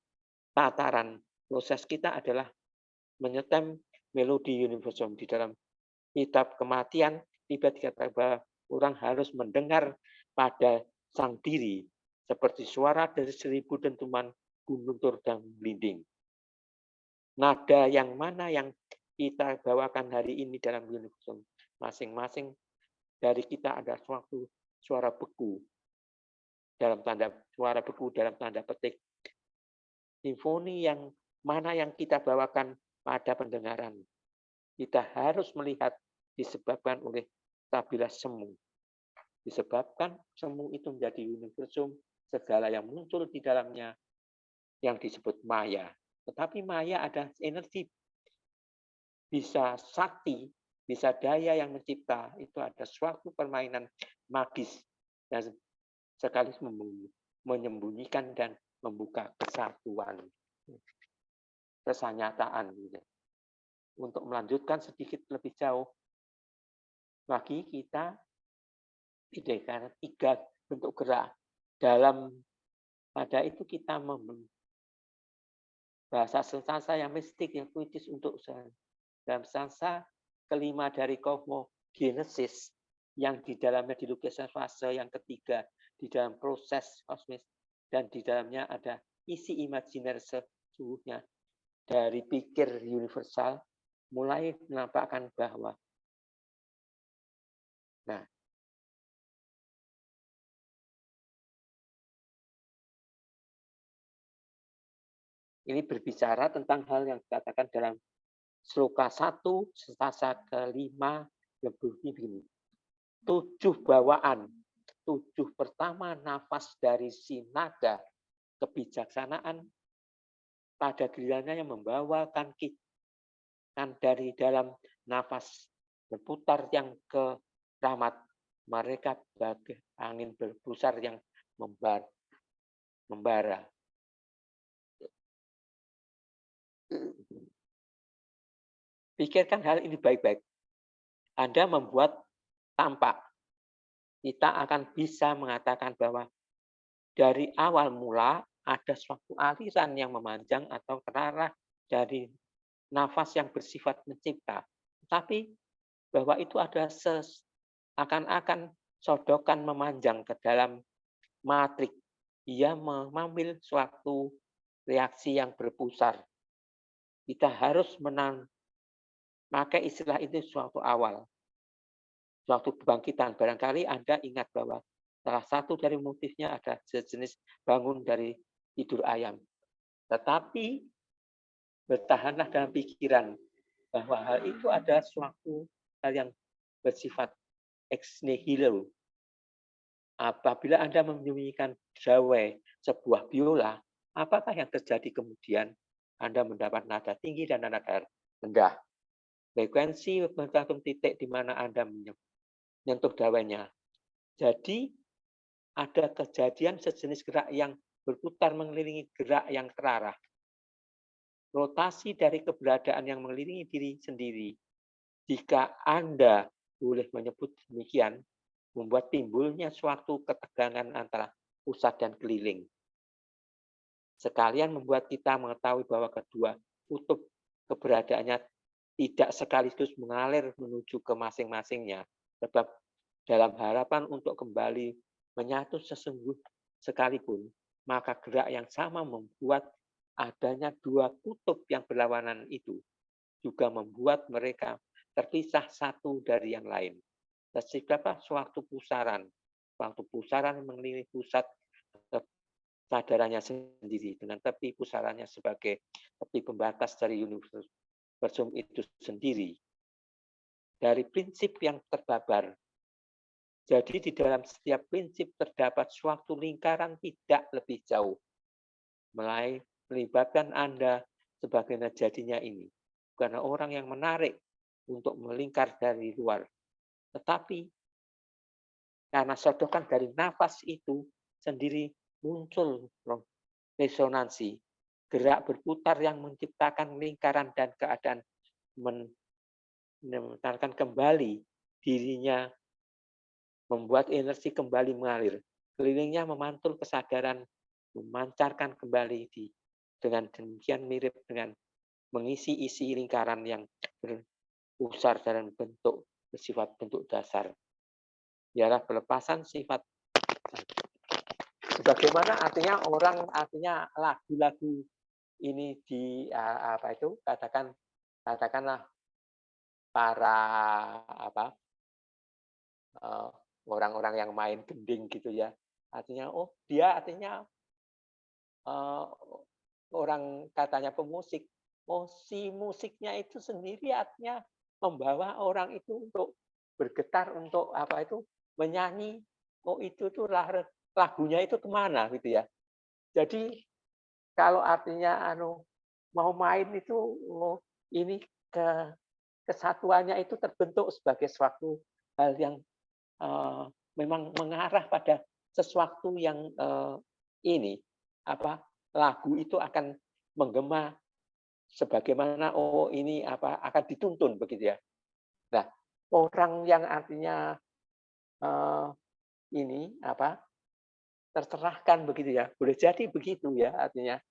tataran. Proses kita adalah menyetem melodi universum. Di dalam kitab kematian tiba-tiba bahwa orang harus mendengar pada sang diri seperti suara dari 1000 dentuman guntur dan melinding. nada yang mana yang kita bawakan hari ini dalam universum. Masing-masing dari kita ada suatu suara beku dalam tanda petik. Simfoni yang mana yang kita bawakan pada pendengaran. Kita harus melihat disebabkan oleh stabila semu. Disebabkan semu itu menjadi universum, segala yang muncul di dalamnya yang disebut maya. Tetapi maya ada energi, bisa sakti, bisa daya yang mencipta. Itu ada suatu permainan magis dan sekaligus menyembunyikan dan membuka kesatuan, kesanyataan. Untuk melanjutkan sedikit lebih jauh lagi, kita karena 3 bentuk gerak dalam pada itu kita bahasa sensasa yang mistik, yang puitis untuk dalam sensasa kelima dari kosmogenesis yang di dalamnya dilukiskan fase yang ketiga di dalam proses kosmis, dan di dalamnya ada isi imajiner sesungguhnya dari pikir universal mulai menampakkan bahwa ini berbicara tentang hal yang dikatakan dalam sloka 1, sensasa kelima, berbunyi begini. 7 bawaan. 7 pertama nafas dari si naga kebijaksanaan pada gilirannya yang membawakan kita dari dalam nafas berputar yang ke rahmat. Mereka bagai angin berpusar yang membara. Pikirkan hal ini baik-baik. Anda membuat tampak. Kita akan bisa mengatakan bahwa dari awal mula ada suatu aliran yang memanjang atau terarah dari nafas yang bersifat mencipta. Tapi bahwa itu ada akan sodokan memanjang ke dalam matrik. Ia mengambil suatu reaksi yang berpusar. Kita harus memakai istilah itu suatu awal. Suatu kebangkitan. Barangkali Anda ingat bahwa salah satu dari motifnya ada sejenis bangun dari tidur ayam. Tetapi bertahanlah dalam pikiran bahwa hal itu ada suatu hal yang bersifat ex nihilo. Apabila Anda menyembunyikan Jawa sebuah biola, apakah yang terjadi kemudian? Anda mendapat nada tinggi dan nada rendah. Frekuensi bergantung titik di mana Anda menyentuh dawanya. Jadi ada kejadian sejenis gerak yang berputar mengelilingi gerak yang terarah. Rotasi dari keberadaan yang mengelilingi diri sendiri. Jika Anda boleh menyebut demikian, membuat timbulnya suatu ketegangan antara pusat dan keliling. Sekalian membuat kita mengetahui bahwa kedua kutub keberadaannya tidak sekaligus mengalir menuju ke masing-masingnya, sebab dalam harapan untuk kembali menyatu sekalipun, maka gerak yang sama membuat adanya 2 kutub yang berlawanan itu juga membuat mereka terpisah satu dari yang lain. Terciptalah suatu pusaran mengelilingi pusat kesadarannya sendiri dengan tepi pusarannya sebagai tepi pembatas dari universum itu sendiri. Dari prinsip yang terbabar. Jadi di dalam setiap prinsip terdapat suatu lingkaran tidak lebih jauh. Melibatkan Anda sebagai jadinya ini. Karena orang yang menarik untuk melingkar dari luar. Tetapi karena sodokan dari nafas itu sendiri muncul resonansi. Gerak berputar yang menciptakan lingkaran dan keadaan menemukan kembali dirinya, membuat energi kembali mengalir. Kelilingnya memantul kesadaran, memancarkan kembali dengan demikian mirip dengan mengisi isi lingkaran yang berpusar dalam bentuk bersifat bentuk dasar. Ialah pelepasan sifat. Sebagaimana artinya lagu-lagu ini di apa itu katakanlah para orang-orang yang main gending gitu ya, artinya dia artinya orang katanya pemusik, si musiknya itu sendiri artinya membawa orang itu untuk bergetar, untuk apa itu menyanyi, itu tuh lagunya itu kemana gitu ya. Jadi kalau artinya mau main itu ini kesatuannya itu terbentuk sebagai suatu hal yang memang mengarah pada sesuatu yang ini lagu itu akan menggema sebagaimana ini akan dituntun begitu ya. Nah, orang yang artinya ini tercerahkan begitu ya, boleh jadi begitu ya, artinya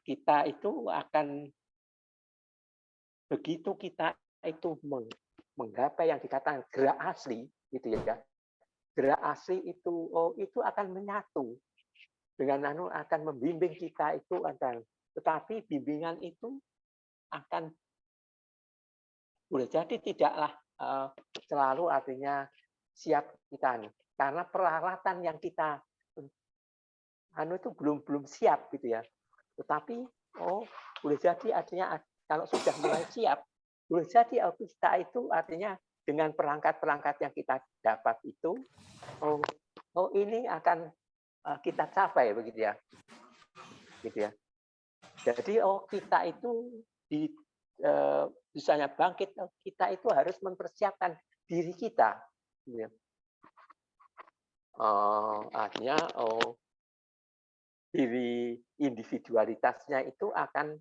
kita itu akan begitu kita itu menggapai yang dikatakan gerak asli gitu ya. Gerak asli itu akan menyatu dengan akan membimbing kita itu tetapi bimbingan itu akan boleh jadi tidaklah selalu artinya siap kita karena peralatan yang kita itu belum siap gitu ya. Tetapi boleh jadi artinya kalau sudah mulai siap, boleh jadi kita itu artinya dengan perangkat-perangkat yang kita dapat itu ini akan kita capai begitu ya. Gitu ya. Jadi kita itu misalnya bangkit, kita itu harus mempersiapkan diri kita. Gitu ya. Artinya diri individualitasnya itu akan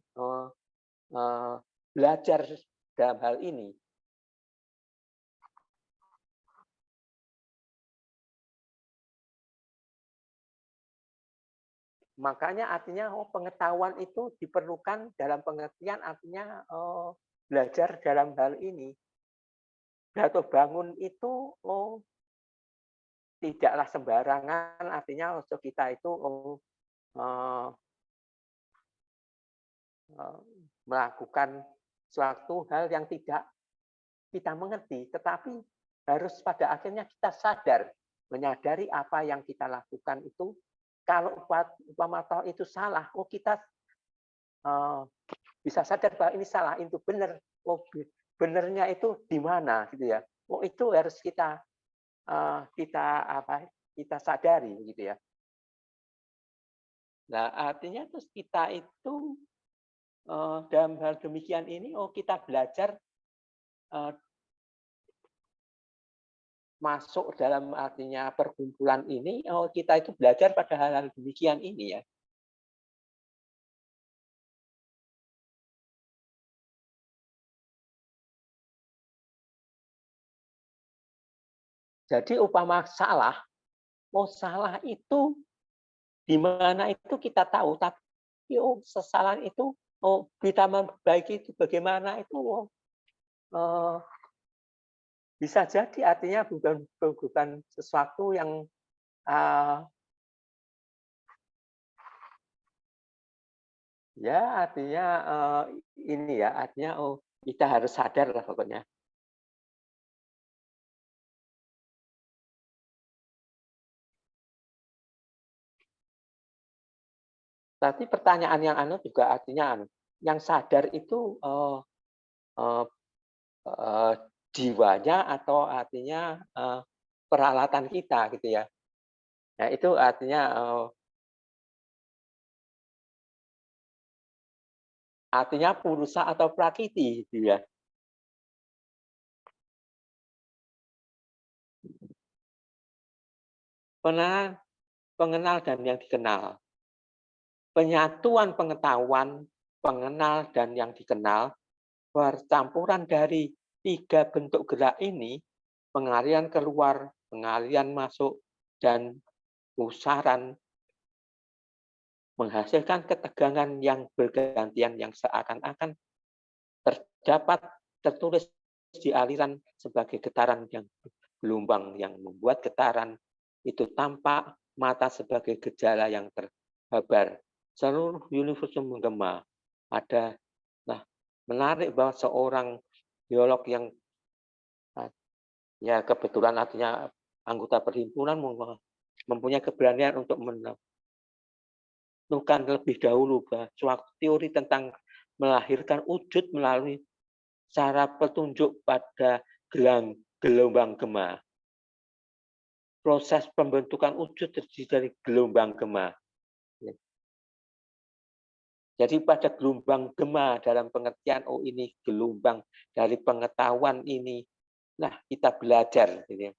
belajar dalam hal ini. Makanya artinya pengetahuan itu diperlukan dalam pengertian artinya belajar dalam hal ini. Atau bangun itu tidaklah sembarangan, artinya kita itu melakukan suatu hal yang tidak kita mengerti, tetapi harus pada akhirnya kita sadar, menyadari apa yang kita lakukan itu, kalau umpama itu salah, kita bisa sadar bahwa ini salah, itu benar, benernya itu di mana gitu ya. Itu harus kita sadari gitu ya. Nah, artinya terus kita itu dalam hal demikian ini kita belajar masuk dalam artinya perkumpulan ini, kita itu belajar pada hal-hal demikian ini ya. Jadi upama salah, salah itu di mana itu kita tahu, tapi kesalahan itu kita memperbaiki itu bagaimana itu bisa jadi artinya bukan sesuatu yang ya artinya ini ya artinya kita harus sadar lah pokoknya. Tapi pertanyaan yang juga artinya yang sadar itu jiwanya atau artinya peralatan kita gitu ya. Nah, itu artinya purusa atau prakriti gitu ya. Pengenal dan yang dikenal. Penyatuan pengetahuan, pengenal dan yang dikenal, percampuran dari 3 bentuk gerak ini, pengalian keluar, pengalian masuk, dan pusaran, menghasilkan ketegangan yang bergantian yang seakan-akan tertulis di aliran sebagai getaran yang gelombang yang membuat getaran itu tampak mata sebagai gejala yang terbabar. Seluruh universum menggema. Ada, nah, menarik bahwa seorang biolog yang ya kebetulan artinya anggota perhimpunan mempunyai keberanian untuk menemukan lebih dahulu bahwa suatu teori tentang melahirkan wujud melalui cara petunjuk pada gelombang gema. Proses pembentukan wujud terdiri dari gelombang gema. Jadi pada gelombang gema dalam pengertian ini gelombang dari pengetahuan ini, nah kita belajar, gitu.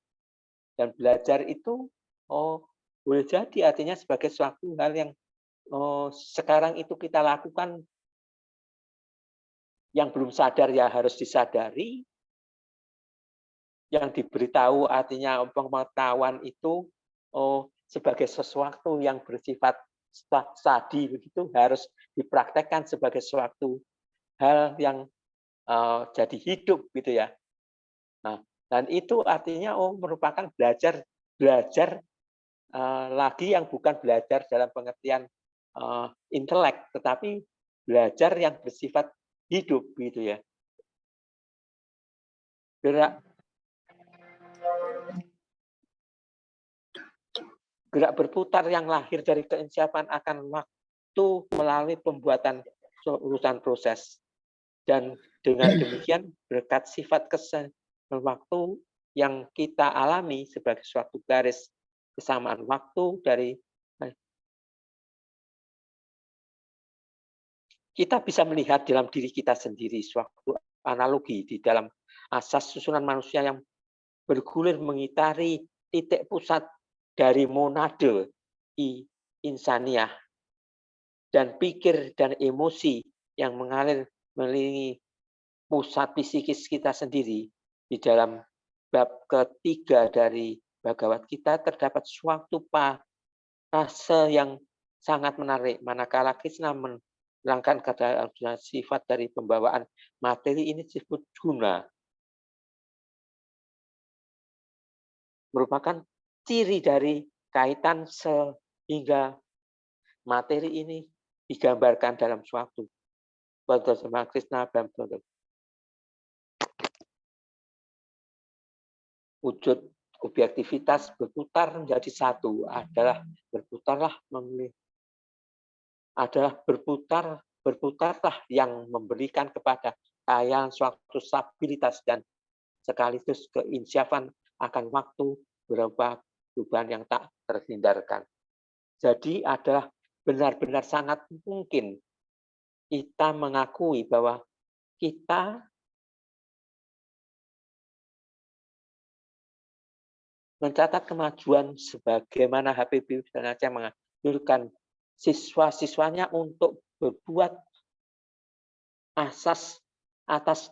Dan belajar itu boleh jadi artinya sebagai suatu hal yang sekarang itu kita lakukan, yang belum sadar ya harus disadari, yang diberitahu artinya pengetahuan itu sebagai sesuatu yang bersifat studi begitu harus dipraktekkan sebagai suatu hal yang jadi hidup gitu ya. Nah, dan itu artinya merupakan belajar lagi yang bukan belajar dalam pengertian intelek, tetapi belajar yang bersifat hidup gitu ya. Gerak berputar yang lahir dari keinsiapan akan waktu melalui pembuatan urusan proses. Dan dengan demikian berkat sifat waktu yang kita alami sebagai suatu garis kesamaan waktu dari kita bisa melihat dalam diri kita sendiri suatu analogi di dalam asas susunan manusia yang bergulir mengitari titik pusat dari monade insaniah dan pikir dan emosi yang mengalir melilingi pusat psikis kita sendiri. Di dalam bab ketiga dari Bhagavad Gita terdapat suatu fase yang sangat menarik, manakala Krishna menerangkan kepada Arjuna sifat dari pembawaan materi ini disebut guna, merupakan ciri dari kaitan sehingga materi ini digambarkan dalam suatu bersama Krishna dan wujud objektivitas berputar menjadi satu adalah berputarlah yang memberikan kepada kalian suatu stabilitas dan sekaligus keinsyafan akan waktu berupa perubahan yang tak terhindarkan. Jadi adalah benar-benar sangat mungkin kita mengakui bahwa kita mencatat kemajuan sebagaimana HPB Wisnuaji menganjurkan siswa-siswanya untuk berbuat atas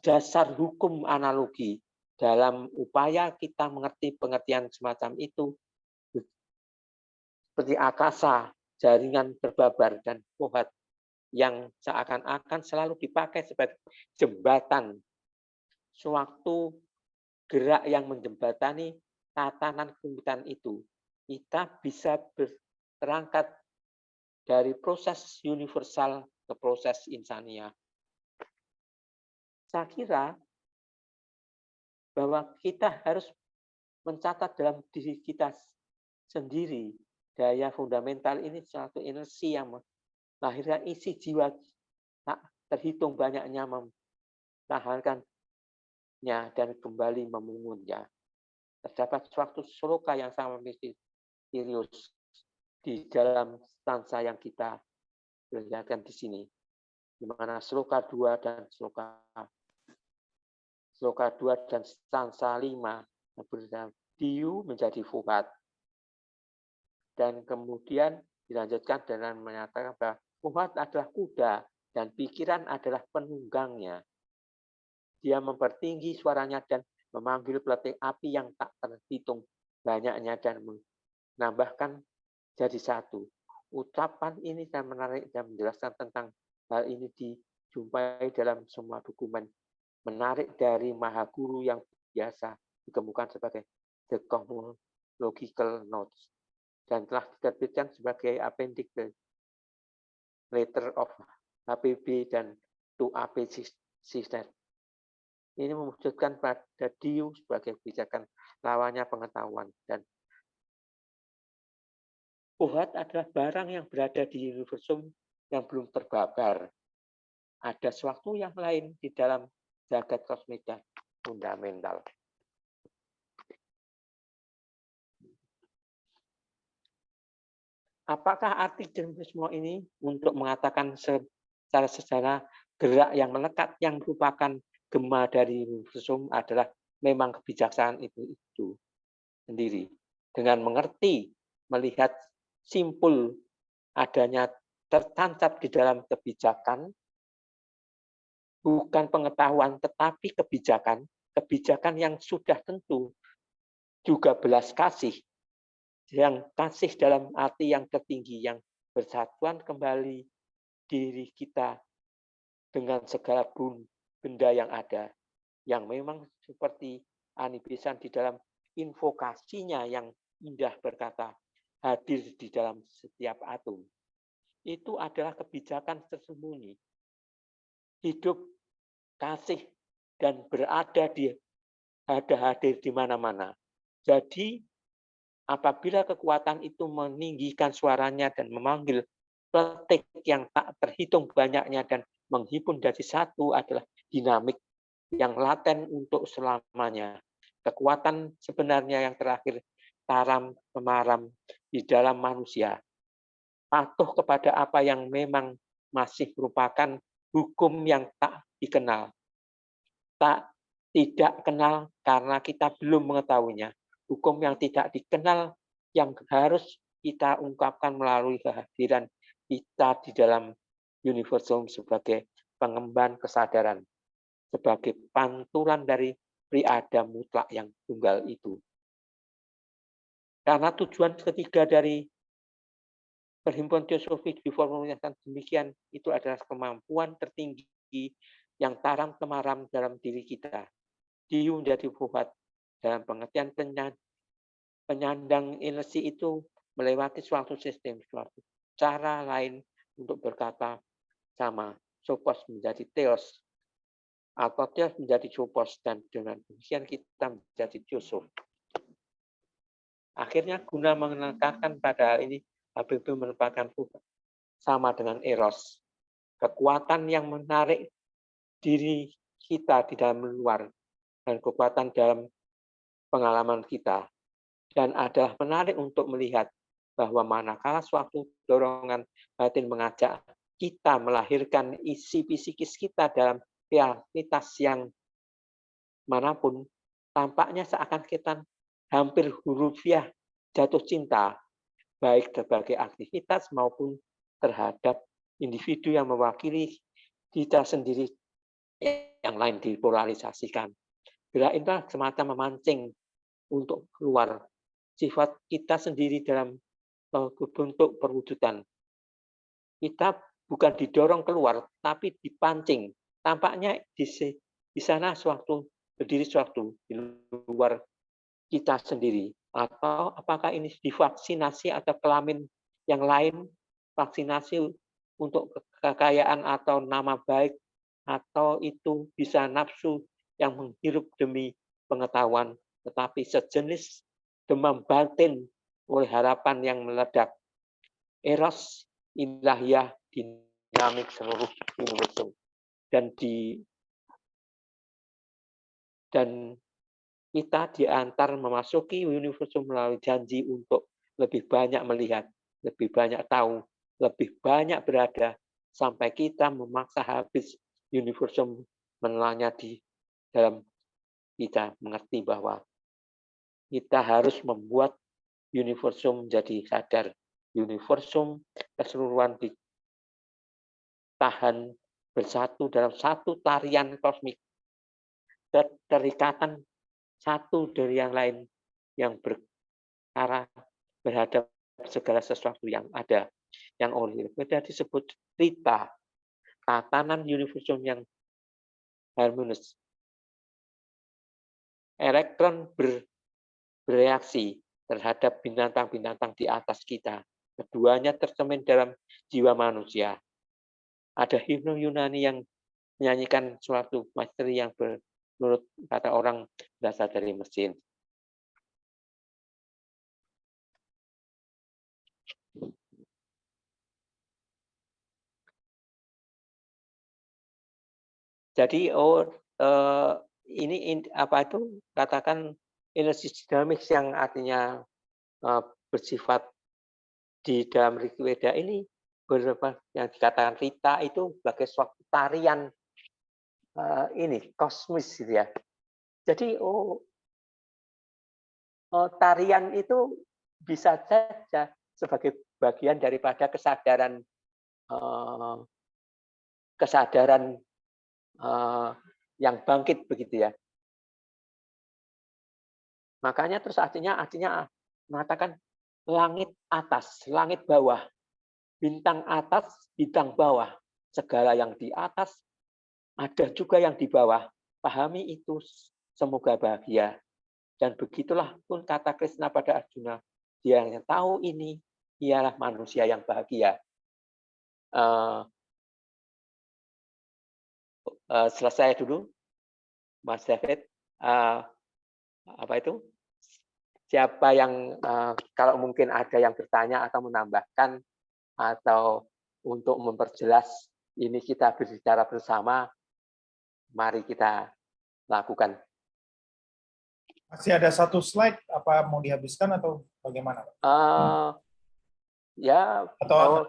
dasar hukum analogi dalam upaya kita mengerti pengertian semacam itu seperti akasa, jaringan berbabar dan pohat yang seakan-akan selalu dipakai sebagai jembatan suatu gerak yang menjembatani tatanan kebudayaan itu. Kita bisa berangkat dari proses universal ke proses insania. Saya kira bahwa kita harus mencatat dalam diri kita sendiri daya fundamental ini suatu energi yang melahirkan isi jiwa tak terhitung banyaknya melahirkannya dan kembali memungunnya. Terdapat suatu sloka yang sangat misterius di dalam stansa yang kita lihatkan di sini, di mana sloka 2 dan sloka 2 dan stansa 5 berbeda. Diu menjadi fuhat. Dan kemudian dilanjutkan dengan menyatakan bahwa fuhat adalah kuda dan pikiran adalah penunggangnya. Dia mempertinggi suaranya dan memanggil peletik api yang tak terhitung banyaknya dan menambahkan jadi satu. Ucapan ini dan menarik dan menjelaskan tentang hal ini dijumpai dalam semua dokumen menarik dari Mahaguru yang biasa ditemukan sebagai the cosmological notes, dan telah diterbitkan sebagai appendix letter of HPB dan 2AP CSNET. Ini mewujudkan pada DIU sebagai kebijakan lawannya pengetahuan, dan Uhat adalah barang yang berada di universum yang belum terbabar. Ada sesuatu yang lain di dalam jagat kosmik dan fundamental. Apakah arti universum ini untuk mengatakan secara gerak yang melekat yang merupakan gema dari universum adalah memang kebijaksanaan itu sendiri. Dengan mengerti, melihat simpul adanya tertancap di dalam kebijakan, bukan pengetahuan tetapi kebijakan yang sudah tentu, juga belas kasih, yang kasih dalam arti yang tertinggi, yang bersatuan kembali diri kita dengan segala benda yang ada, yang memang seperti Ani Besan di dalam invokasinya yang indah berkata, hadir di dalam setiap atom. Itu adalah kebijakan tersembunyi. Hidup, kasih, dan berada hadir di mana-mana. Jadi, apabila kekuatan itu meninggikan suaranya dan memanggil petik yang tak terhitung banyaknya dan menghimpun jadi satu adalah dinamik yang laten untuk selamanya. Kekuatan sebenarnya yang terakhir taram temaram di dalam manusia. Patuh kepada apa yang memang masih merupakan hukum yang tak dikenal. Tidak kenal karena kita belum mengetahuinya. Hukum yang tidak dikenal yang harus kita ungkapkan melalui kehadiran kita di dalam universum sebagai pengemban kesadaran, sebagai pantulan dari priada mutlak yang tunggal itu. Karena tujuan ketiga dari Perhimpunan Teosofik diformulasikan demikian, itu adalah kemampuan tertinggi yang taram temaram dalam diri kita. Diu menjadi buhat dalam pengertian penyandang energi itu melewati suatu sistem, suatu cara lain untuk berkata sama. Sopos menjadi teos, atau teos menjadi sopos, dan dengan demikian kita menjadi teosof. Akhirnya guna menekankan pada hal ini, HPB merupakan sama dengan eros, kekuatan yang menarik diri kita di dalam luar, dan kekuatan dalam pengalaman kita. Dan adalah menarik untuk melihat bahwa manakala suatu dorongan batin mengajak kita melahirkan isi psikis kita dalam realitas yang manapun, tampaknya seakan kita hampir hurufiah jatuh cinta, baik sebagai aktivitas maupun terhadap individu yang mewakili kita sendiri yang lain dipolarisasikan. Gerak itu semacam memancing untuk keluar sifat kita sendiri dalam bentuk perwujudan. Kita bukan didorong keluar, tapi dipancing. Tampaknya di sana berdiri suatu di luar kita sendiri. Atau apakah ini divaksinasi atau kelamin yang lain, vaksinasi untuk kekayaan atau nama baik, atau itu bisa nafsu yang menghirup demi pengetahuan, tetapi sejenis demam batin oleh harapan yang meledak. Eros ilahiyah dinamik seluruh universum. Dan kita diantar memasuki universum melalui janji untuk lebih banyak melihat, lebih banyak tahu, lebih banyak berada, sampai kita memaksa habis universum menelannya di dalam kita mengerti bahwa kita harus membuat universum menjadi sadar. Universum keseluruhan ditahan bersatu dalam satu tarian kosmik. Keterikatan satu dari yang lain yang berarah berhadap segala sesuatu yang ada. Yang oleh Veda disebut Rita, tatanan universum yang harmonis. Elektron bereaksi terhadap binatang-binatang di atas kita. Keduanya tercermin dalam jiwa manusia. Ada himne Yunani yang menyanyikan suatu materi yang menurut kata orang berasal dari Mesir. Jadi ini apa itu katakan energi dinamis yang artinya bersifat di dalam Rigveda ini yang dikatakan Rita itu sebagai suatu tarian ini kosmis gitu ya. Jadi tarian itu bisa saja sebagai bagian daripada kesadaran yang bangkit begitu ya. Makanya terus artinya mengatakan langit atas, langit bawah, bintang atas, bintang bawah, segala yang di atas ada juga yang di bawah. Pahami itu, semoga bahagia. Dan begitulah pun kata Krishna pada Arjuna, dia yang tahu ini ialah manusia yang bahagia. Selesai dulu, Mas David. Apa itu? Siapa yang kalau mungkin ada yang bertanya atau menambahkan atau untuk memperjelas ini kita berbicara bersama, mari kita lakukan. Masih ada satu slide, apa mau dihabiskan atau bagaimana? Ya. Atau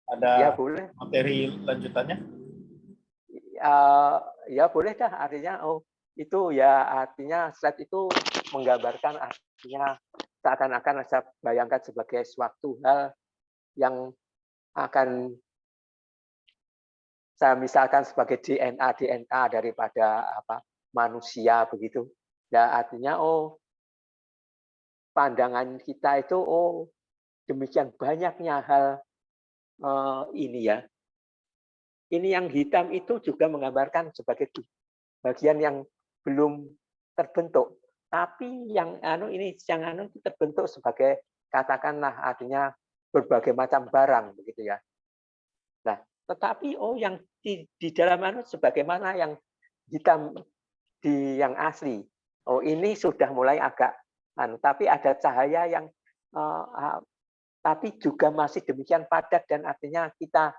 ada ya, boleh. Materi lanjutannya? Ya boleh dah, artinya itu ya artinya slide itu menggambarkan artinya seakan-akan saya bayangkan sebagai suatu hal yang akan saya misalkan sebagai DNA daripada manusia begitu. Ya artinya pandangan kita itu demikian banyaknya hal ini ya. Ini yang hitam itu juga menggambarkan sebagai bagian yang belum terbentuk. Tapi yang ini itu terbentuk sebagai katakanlah artinya berbagai macam barang begitu ya. Nah, tetapi yang di dalam sebagaimana yang hitam di yang asli. Ini sudah mulai agak tapi ada cahaya yang tapi juga masih demikian padat dan artinya kita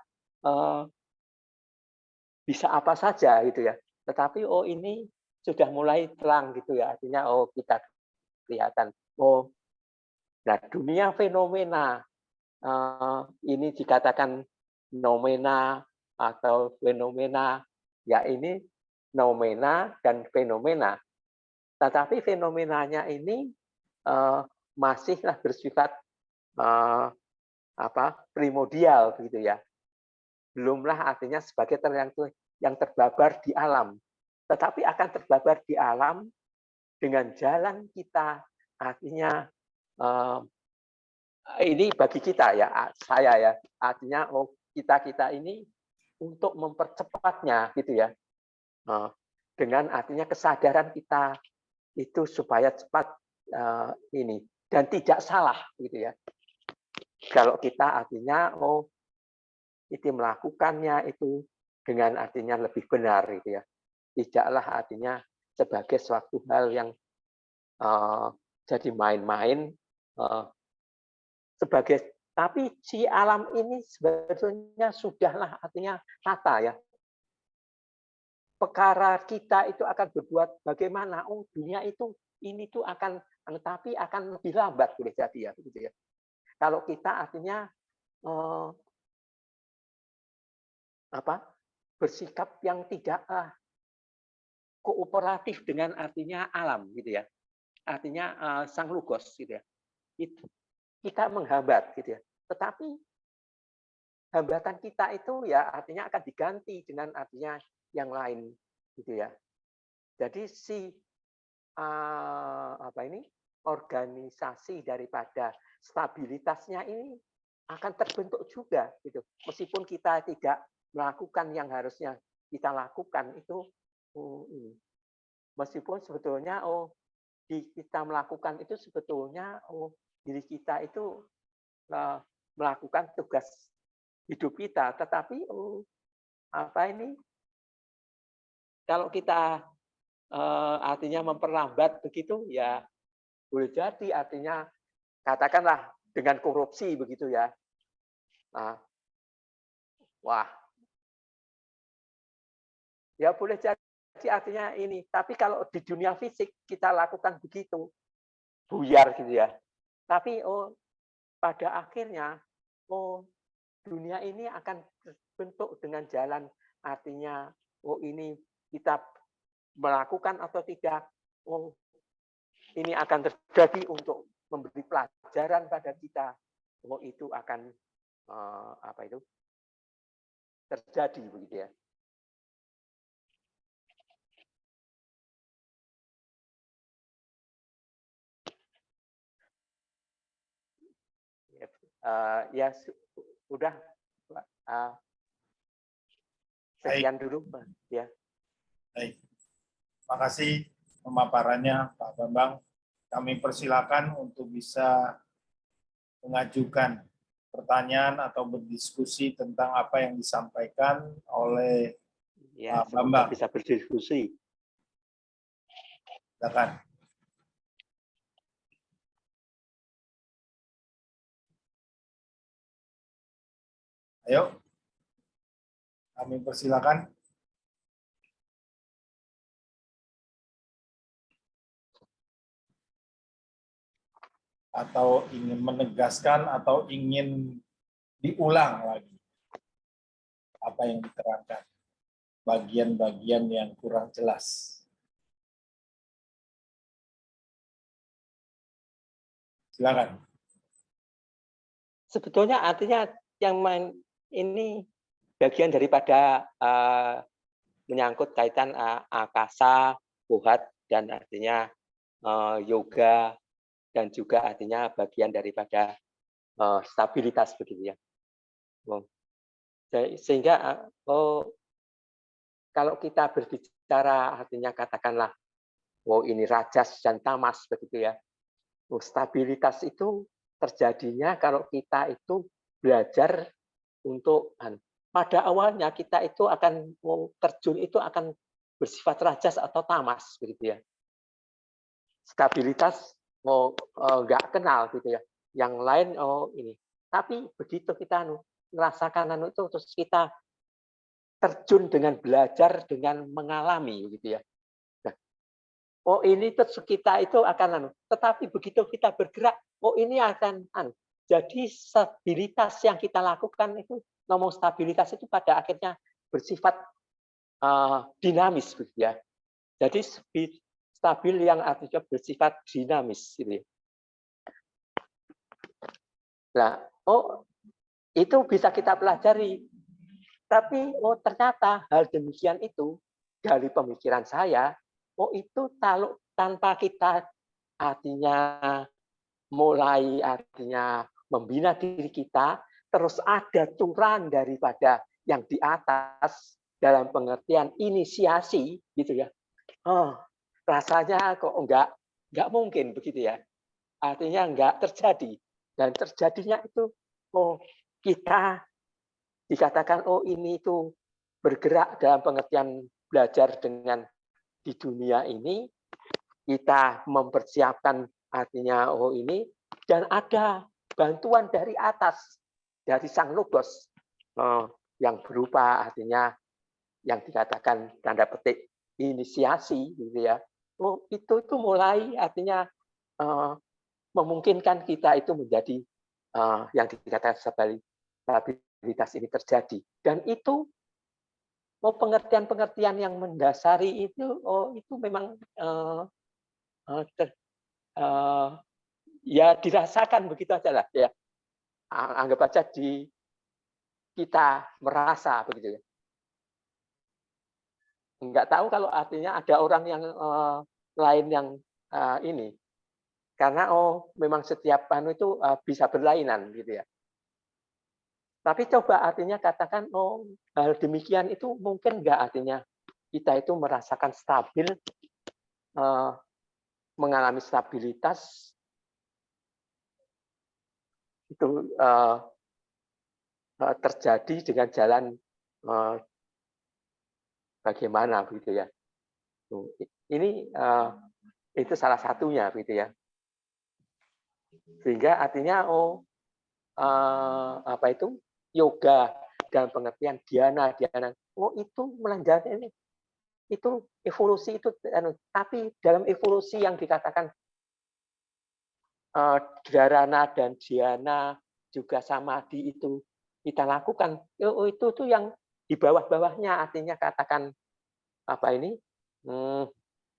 bisa apa saja gitu ya. Tetapi ini sudah mulai terang gitu ya. Artinya kita kelihatan. Nah, dunia fenomena ini dikatakan nomena atau fenomena, ya ini nomena dan fenomena. Tetapi fenomenanya ini masihlah bersifat primordial begitu ya. Belumlah artinya sebagai yang terbabar di alam. Tetapi akan terbabar di alam dengan jalan kita, artinya ini bagi kita ya, saya ya, artinya kita ini untuk mempercepatnya gitu ya, dengan artinya kesadaran kita itu supaya cepat ini dan tidak salah gitu ya. Kalau kita artinya itu melakukannya itu dengan artinya lebih benar gitu ya. Tidaklah artinya sebagai suatu hal yang jadi main-main tapi si alam ini sebetulnya sudahlah artinya tata ya. Perkara kita itu akan berbuat bagaimana? Dunia itu ini tuh akan tapi akan lebih lambat boleh jadi ya begitu ya. Kalau kita artinya bersikap yang tidak kooperatif dengan artinya alam gitu ya. Artinya sang logos gitu ya. Itu kita menghambat gitu ya. Tetapi hambatan kita itu ya artinya akan diganti dengan artinya yang lain gitu ya. Jadi organisasi daripada stabilitasnya ini akan terbentuk juga gitu. Meskipun kita tidak melakukan yang harusnya kita lakukan itu ini. Meskipun sebetulnya kita melakukan itu sebetulnya diri kita itu melakukan tugas hidup kita, tetapi apa ini kalau kita artinya memperlambat begitu ya boleh jadi artinya katakanlah dengan korupsi begitu ya. Nah, wah. Ya boleh jadi artinya ini, tapi kalau di dunia fisik kita lakukan begitu, buyar gitu ya. Tapi pada akhirnya dunia ini akan terbentuk dengan jalan, artinya ini kita melakukan atau tidak, ini akan terjadi untuk memberi pelajaran pada kita, itu akan apa itu terjadi begitu ya. Ya sudah sekian dulu ya. Baik. Terima kasih pemaparannya Pak Bambang. Kami persilakan untuk bisa mengajukan pertanyaan atau berdiskusi tentang apa yang disampaikan oleh Ya, Pak Bambang. bisa berdiskusi. Silakan. Ayo, kami persilakan. Atau ingin menegaskan atau ingin diulang lagi apa yang diterangkan, bagian-bagian yang kurang jelas. Silakan. Sebetulnya artinya yang ini bagian daripada menyangkut kaitan akasa, buhat, dan artinya yoga, dan juga artinya bagian daripada stabilitas begitu ya. Sehingga kalau kita berbicara artinya katakanlah ini rajas dan tamas begitu ya. Stabilitas itu terjadinya kalau kita itu belajar untuk pada awalnya kita itu akan terjun itu akan bersifat rajas atau tamas begitu ya. Stabilitas nggak kenal gitu ya. Yang lain ini. Tapi begitu kita merasakan itu terus kita terjun dengan belajar dengan mengalami gitu ya. Nah, ini terus kita itu akan tetapi begitu kita bergerak, ini akan jadi stabilitas yang kita lakukan itu ngomong stabilitas itu pada akhirnya bersifat dinamis gitu ya. Jadi stabil yang artinya bersifat dinamis gitu ya. Nah, itu bisa kita pelajari. Tapi ternyata hal demikian itu dari pemikiran saya, itu kalau tanpa kita artinya mulai artinya membina diri kita, terus ada turan daripada yang di atas dalam pengertian inisiasi gitu ya. Rasanya kok enggak mungkin begitu ya. Artinya enggak terjadi. Dan terjadinya itu kita dikatakan ini itu bergerak dalam pengertian belajar dengan di dunia ini, kita mempersiapkan artinya ini, dan ada bantuan dari atas, dari Sang Logos, yang berupa artinya yang dikatakan tanda petik inisiasi gitu ya. Itu mulai artinya memungkinkan kita itu menjadi yang dikatakan stabilitas ini terjadi. Dan itu pengertian-pengertian yang mendasari itu memang ya dirasakan begitu aja lah ya. Anggap aja kita merasa begitu ya. Enggak tahu kalau artinya ada orang yang lain yang ini. Karena memang setiap itu bisa berlainan gitu ya. Tapi coba artinya katakan hal demikian itu mungkin enggak artinya kita itu merasakan stabil mengalami stabilitas itu terjadi dengan jalan bagaimana begitu ya. Ini itu salah satunya begitu ya. Sehingga artinya apa itu yoga dalam pengertian dhyana, itu melanjutkan ini. Itu evolusi itu, tapi dalam evolusi yang dikatakan dharana dan dhyana juga samadhi itu kita lakukan, itu tuh yang di bawah-bawahnya, artinya katakan apa ini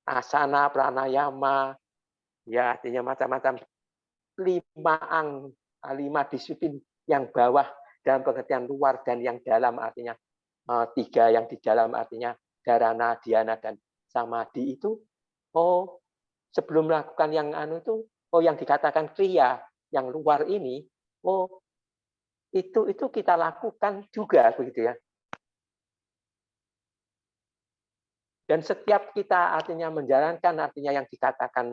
asana, pranayama, ya artinya macam-macam 5 disiplin yang bawah dalam pengertian luar dan yang dalam artinya 3 yang di dalam artinya dharana, dhyana dan samadhi itu sebelum melakukan yang itu yang dikatakan kriya yang luar ini itu kita lakukan juga begitu ya. Dan setiap kita artinya menjalankan artinya yang dikatakan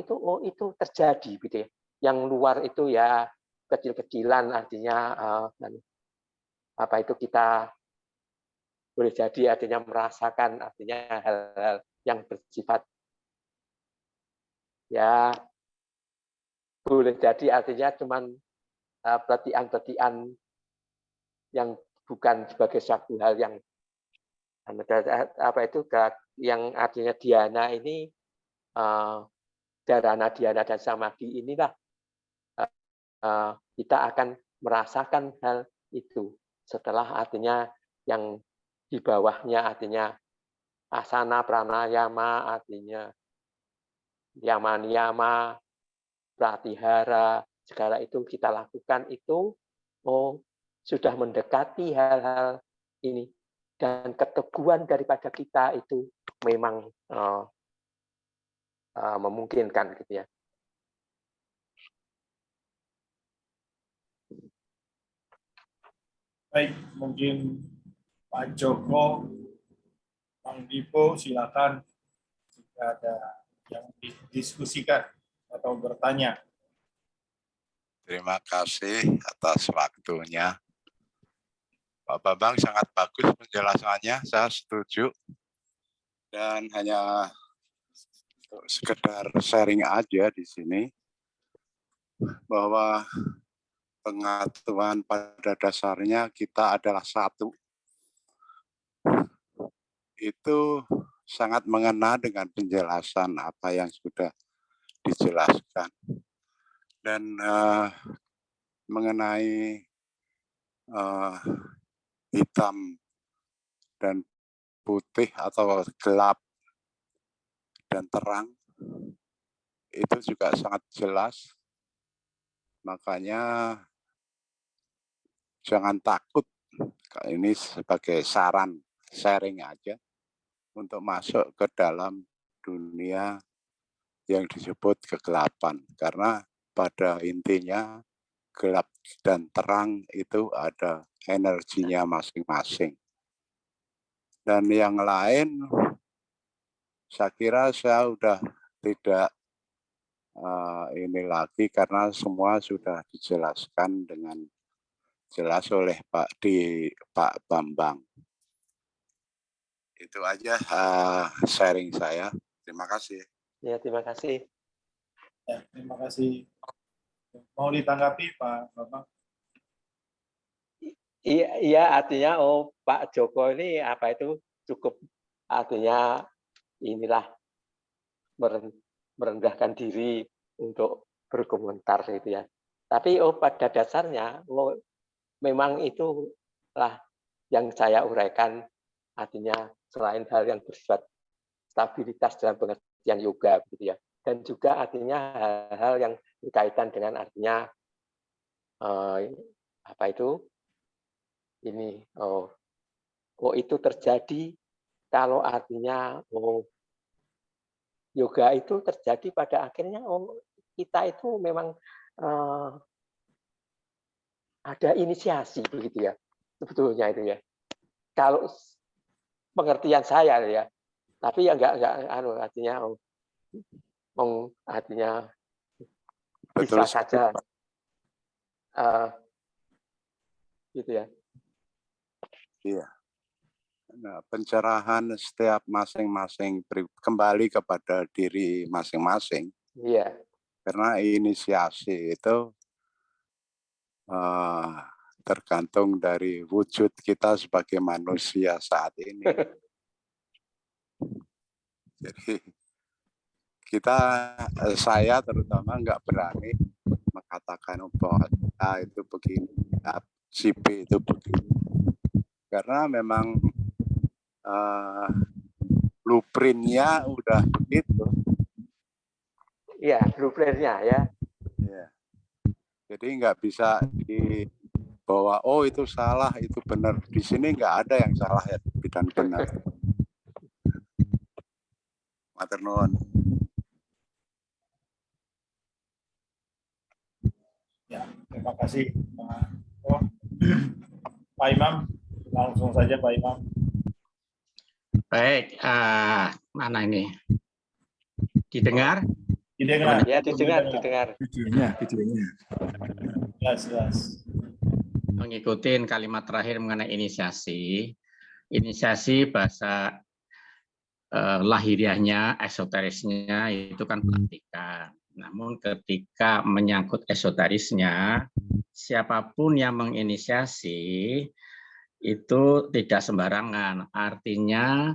itu terjadi gitu ya. Yang luar itu ya kecil-kecilan artinya apa itu kita boleh jadi artinya merasakan artinya hal-hal yang bersifat ya boleh jadi artinya cuman pelatihan-pelatihan yang bukan sebagai suatu hal yang apa itu yang artinya dhyana ini dharana, dhyana dan samadhi inilah kita akan merasakan hal itu setelah artinya yang di bawahnya artinya asana, pranayama, artinya yama niyama, pratihara, segala itu kita lakukan itu sudah mendekati hal-hal ini dan keteguhan daripada kita itu memang memungkinkan gitu ya. Baik, mungkin Pak Joko, Bang Dipo, silakan jika ada yang didiskusikan atau bertanya. Terima kasih atas waktunya. Pak Bambang sangat bagus penjelasannya, saya setuju. Dan hanya sekedar sharing aja di sini, bahwa pengetahuan pada dasarnya kita adalah satu. Itu sangat mengena dengan penjelasan apa yang sudah dijelaskan. Dan mengenai hitam dan putih atau gelap dan terang, itu juga sangat jelas. Makanya jangan takut, ini sebagai saran, sharing aja, untuk masuk ke dalam dunia yang disebut kegelapan. Karena pada intinya gelap dan terang itu ada energinya masing-masing. Dan yang lain, saya kira saya sudah tidak ini lagi karena semua sudah dijelaskan dengan jelas oleh Pak Bambang. Itu aja sharing saya. Terima kasih. Ya, terima kasih. Ya, terima kasih. Mau ditanggapi Pak Bambang? Iya, artinya Pak Joko ini apa itu cukup artinya inilah merendahkan diri untuk berkomentar gitu ya. Tapi pada dasarnya memang itulah yang saya uraikan, artinya selain hal yang bersifat stabilitas dalam pengertian yoga gitu ya. Dan juga artinya hal-hal yang berkaitan dengan artinya apa itu ini itu terjadi kalau artinya yoga itu terjadi pada akhirnya kita itu memang ada inisiasi begitu ya sebetulnya itu ya. Kalau pengertian saya ya, tapi ya enggak artinya artinya Betul bisa sekali, saja Pak. gitu ya. Iya. Nah, pencerahan setiap masing-masing kembali kepada diri masing-masing. Iya. Karena inisiasi itu tergantung dari wujud kita sebagai manusia saat ini. Jadi saya terutama nggak berani mengatakan bahwa A itu begini, si B itu begini. Karena memang blueprint-nya udah begitu. Iya, blueprint-nya ya. Ya. Jadi nggak bisa dibawa, oh itu salah, itu benar. Di sini nggak ada yang salah ya, dan benar. Matur nuwun. Ya, terima kasih Pak. Oh, Pak Imam, langsung saja Pak Imam. Baik, mana ini? Didengar? Didengar. Ya, didengar. Videonya. Jelas. Mengikuti kalimat terakhir mengenai inisiasi. Inisiasi bahasa lahiriahnya, esoterisnya itu kan pelantikan. Namun ketika menyangkut esoterisnya, siapapun yang menginisiasi itu tidak sembarangan. Artinya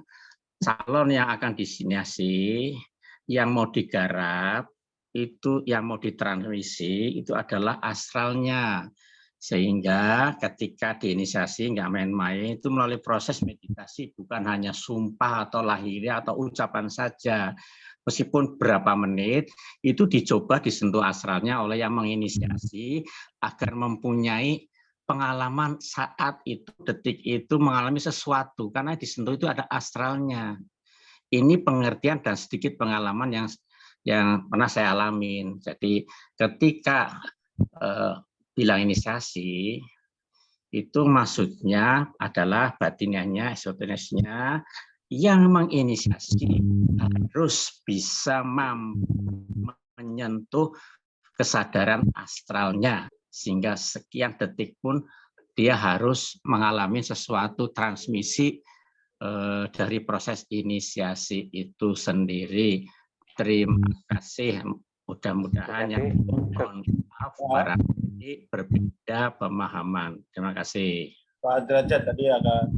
calon yang akan diinisiasi, yang mau digarap, itu yang mau ditransmisi itu adalah astralnya. Sehingga ketika diinisiasi nggak main-main, itu melalui proses meditasi, bukan hanya sumpah atau lahiriah atau ucapan saja. Meskipun berapa menit, itu dicoba disentuh astralnya oleh yang menginisiasi agar mempunyai pengalaman saat itu, detik itu mengalami sesuatu, karena disentuh itu ada astralnya. Ini pengertian dan sedikit pengalaman yang pernah saya alamin. Jadi ketika bilang inisiasi, itu maksudnya adalah batiniahnya, esoterisnya, yang menginisiasi harus bisa menyentuh kesadaran astralnya, sehingga sekian detik pun dia harus mengalami sesuatu transmisi dari proses inisiasi itu sendiri. Terima kasih. Mudah-mudahan yang mohon maaf barangkali berbeda pemahaman. Terima kasih. Pak Derajat tadi agak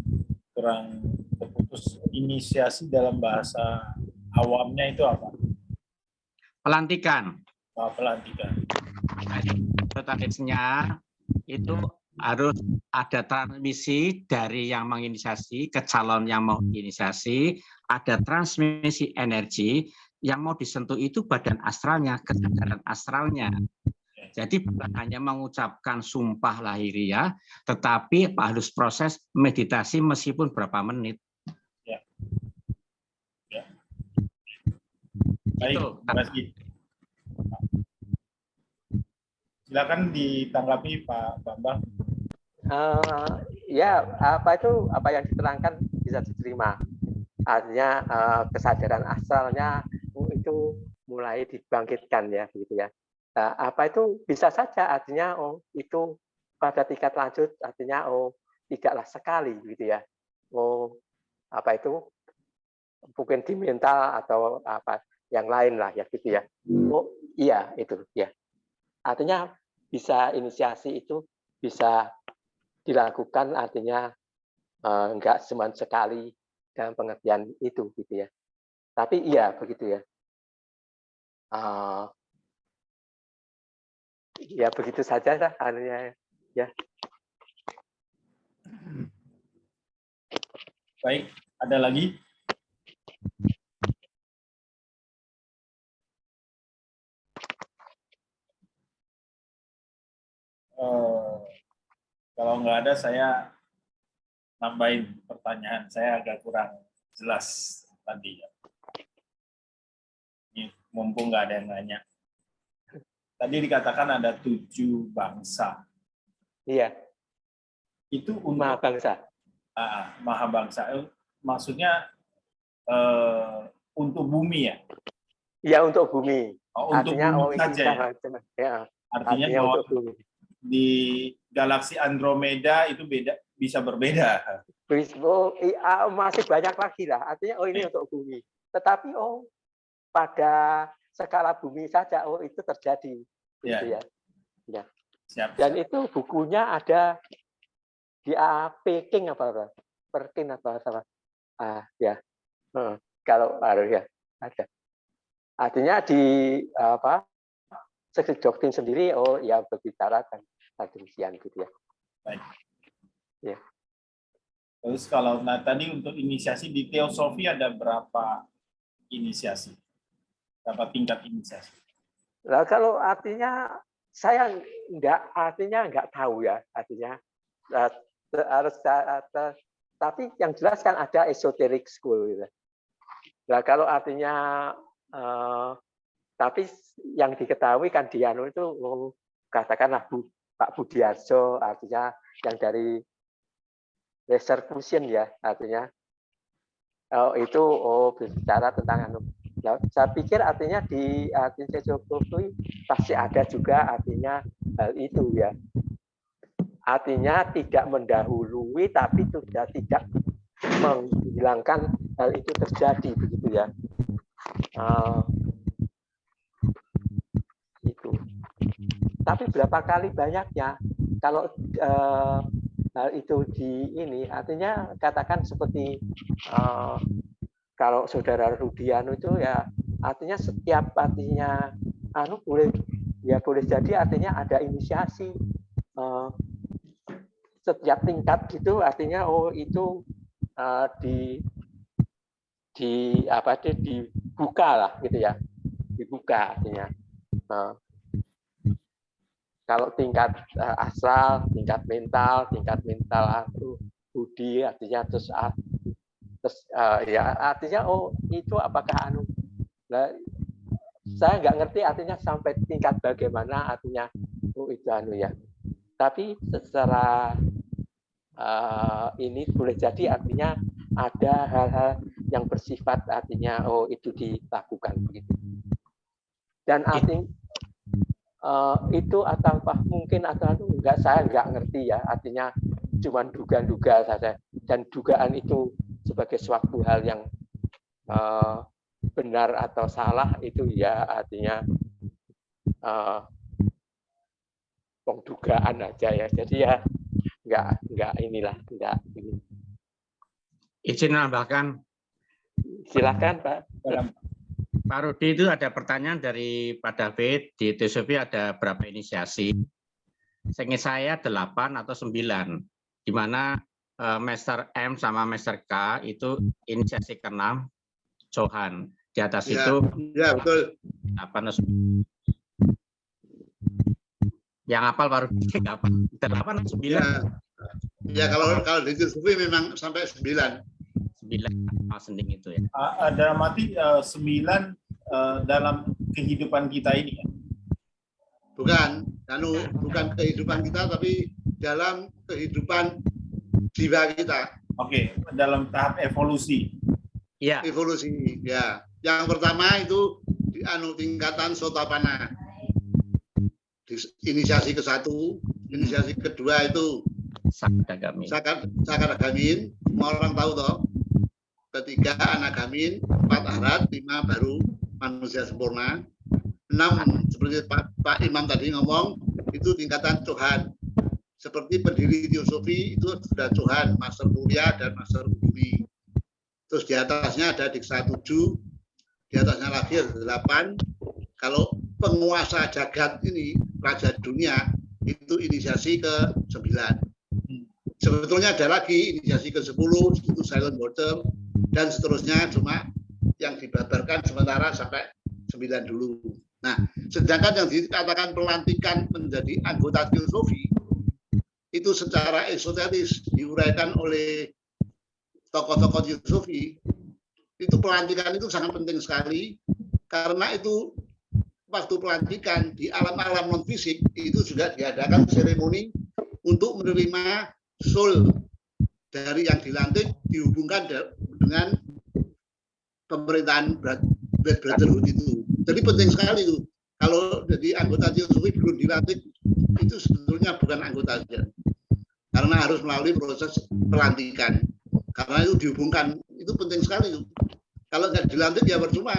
kurang terputus. Inisiasi dalam bahasa awamnya itu apa? Pelantikan. Pelantikan. Esoterisnya itu harus ada transmisi dari yang menginisiasi ke calon yang mau diinisiasi, ada transmisi energi, yang mau disentuh itu badan astralnya, kesadaran astralnya. Jadi bukan hanya mengucapkan sumpah lahiriah, tetapi harus proses meditasi meskipun berapa menit. Ya. Baik, terima kasih. Silakan ditanggapi Pak Bambang. Ya, apa yang diterangkan bisa diterima. Artinya kesadaran astralnya itu mulai dibangkitkan ya, begitu ya. Apa itu bisa saja artinya itu pada tingkat lanjut artinya tidaklah sekali gitu ya. Apa itu mungkin di mental atau apa yang lain lah ya gitu ya. Iya itu ya. Artinya bisa inisiasi itu bisa dilakukan artinya enggak cuma sekali dalam pengertian itu gitu ya. Tapi iya begitu ya. Ya begitu saja lah artinya ya. Baik, ada lagi? Kalau nggak ada, saya nambahin pertanyaan. Saya agak kurang jelas tadi. Ini mumpung nggak ada yang nanya. Tadi dikatakan ada 7 bangsa. Iya. Itu untuk Mahabangsa. Mahabangsa. Maksudnya untuk bumi ya? Ya untuk bumi. Oh, untuk Artinya bumi ini saja ya. ya. Artinya Artinya bahwa untuk bumi. di galaksi Andromeda itu bisa berbeda. Masih banyak lagi lah. Artinya ini untuk bumi. Tetapi pada skala bumi saja itu terjadi. Gitu ya. Ya. Siap, Dan itu bukunya ada di Peking apa? Perkin apa? Ya. Kalau harus ya ada. Artinya di segi doktrin sendiri ya berbicara tentang demikian gitu ya. Baik. Ya. Terus kalau tadi untuk inisiasi di teosofi ada berapa inisiasi? Berapa tingkat inisiasi? Nah, kalau artinya saya nggak tahu ya artinya harus tapi yang jelas kan ada esoteric school gitu. Nah, kalau artinya tapi yang diketahui kan Diano itu katakanlah Pak Budiarso, artinya yang dari laser fusion ya, artinya itu berbicara tentang nah, saya pikir artinya di Jokowi pasti ada juga artinya hal itu ya. Artinya tidak mendahului tapi sudah tidak menghilangkan hal itu terjadi begitu ya. Itu. Tapi berapa kali banyaknya kalau hal itu di ini artinya katakan seperti kalau saudara Rudiano itu ya artinya setiap artinya boleh jadi artinya ada inisiasi setiap tingkat gitu artinya itu dibuka lah gitu ya, dibuka artinya kalau tingkat astral, tingkat mental itu budi artinya terus ya artinya itu apakah nah, saya nggak ngerti artinya sampai tingkat bagaimana artinya itu ya, tapi secara ini boleh jadi artinya ada hal-hal yang bersifat artinya itu dilakukan begitu. Dan artinya itu atau mungkin atau enggak saya nggak ngerti ya, artinya cuma duga-duga saja dan dugaan itu sebagai suatu hal yang benar atau salah itu ya artinya dugaan aja ya. Jadi ya enggak inilah, enggak ini. Izin menambahkan. Silakan Pak. Pak Rudi, itu ada pertanyaan dari Pak David, di teosofi ada berapa inisiasi? Seingat saya 8 atau 9, di mana Master M sama Master K itu inisiasi ke-6, Johan. Di atas ya, itu ya betul. 8 atau 9. Yang hafal Pak Rudi, 8 atau 9? Ya kalau di teosofi memang sampai 9. 9 sending itu ya. Dalam arti 9 dalam kehidupan kita ini ya? Bukan kehidupan kita tapi dalam kehidupan jiwa kita. Oke, dalam tahap evolusi. Iya. Evolusi ya. Yang pertama itu di tingkatan Sotapanna. Inisiasi ke-1, inisiasi kedua itu Sakadagamin. Sakadagamin, semua orang tahu toh. Ketiga Anagamin, 4 arat, 5 baru manusia sempurna. 6 seperti Pak Imam tadi ngomong itu tingkatan Tuhan. Seperti pendiri teosofi itu sudah Tuhan, Master Mulia dan Master Bumi. Terus di atasnya ada Diksa 7, di atasnya lagi ada 8. Kalau penguasa jagat ini, raja dunia, itu inisiasi ke-9. Sebetulnya ada lagi inisiasi ke-10, itu Silent Water, dan seterusnya, cuma yang dibabarkan sementara sampai 9 dulu. Nah, sedangkan yang dikatakan pelantikan menjadi anggota teosofi, itu secara esoteris diuraikan oleh tokoh-tokoh teosofi, itu pelantikan itu sangat penting sekali, karena itu waktu pelantikan di alam-alam non-fisik, itu juga diadakan seremoni untuk menerima soul dari yang dilantik dihubungkan dengan pemerintahan Brotherhood itu. Jadi penting sekali itu. Kalau jadi anggota Teosofi belum dilantik, itu sebetulnya bukan anggota saja. Karena harus melalui proses pelantikan. Karena itu dihubungkan, itu penting sekali itu. Kalau nggak dilantik ya percuma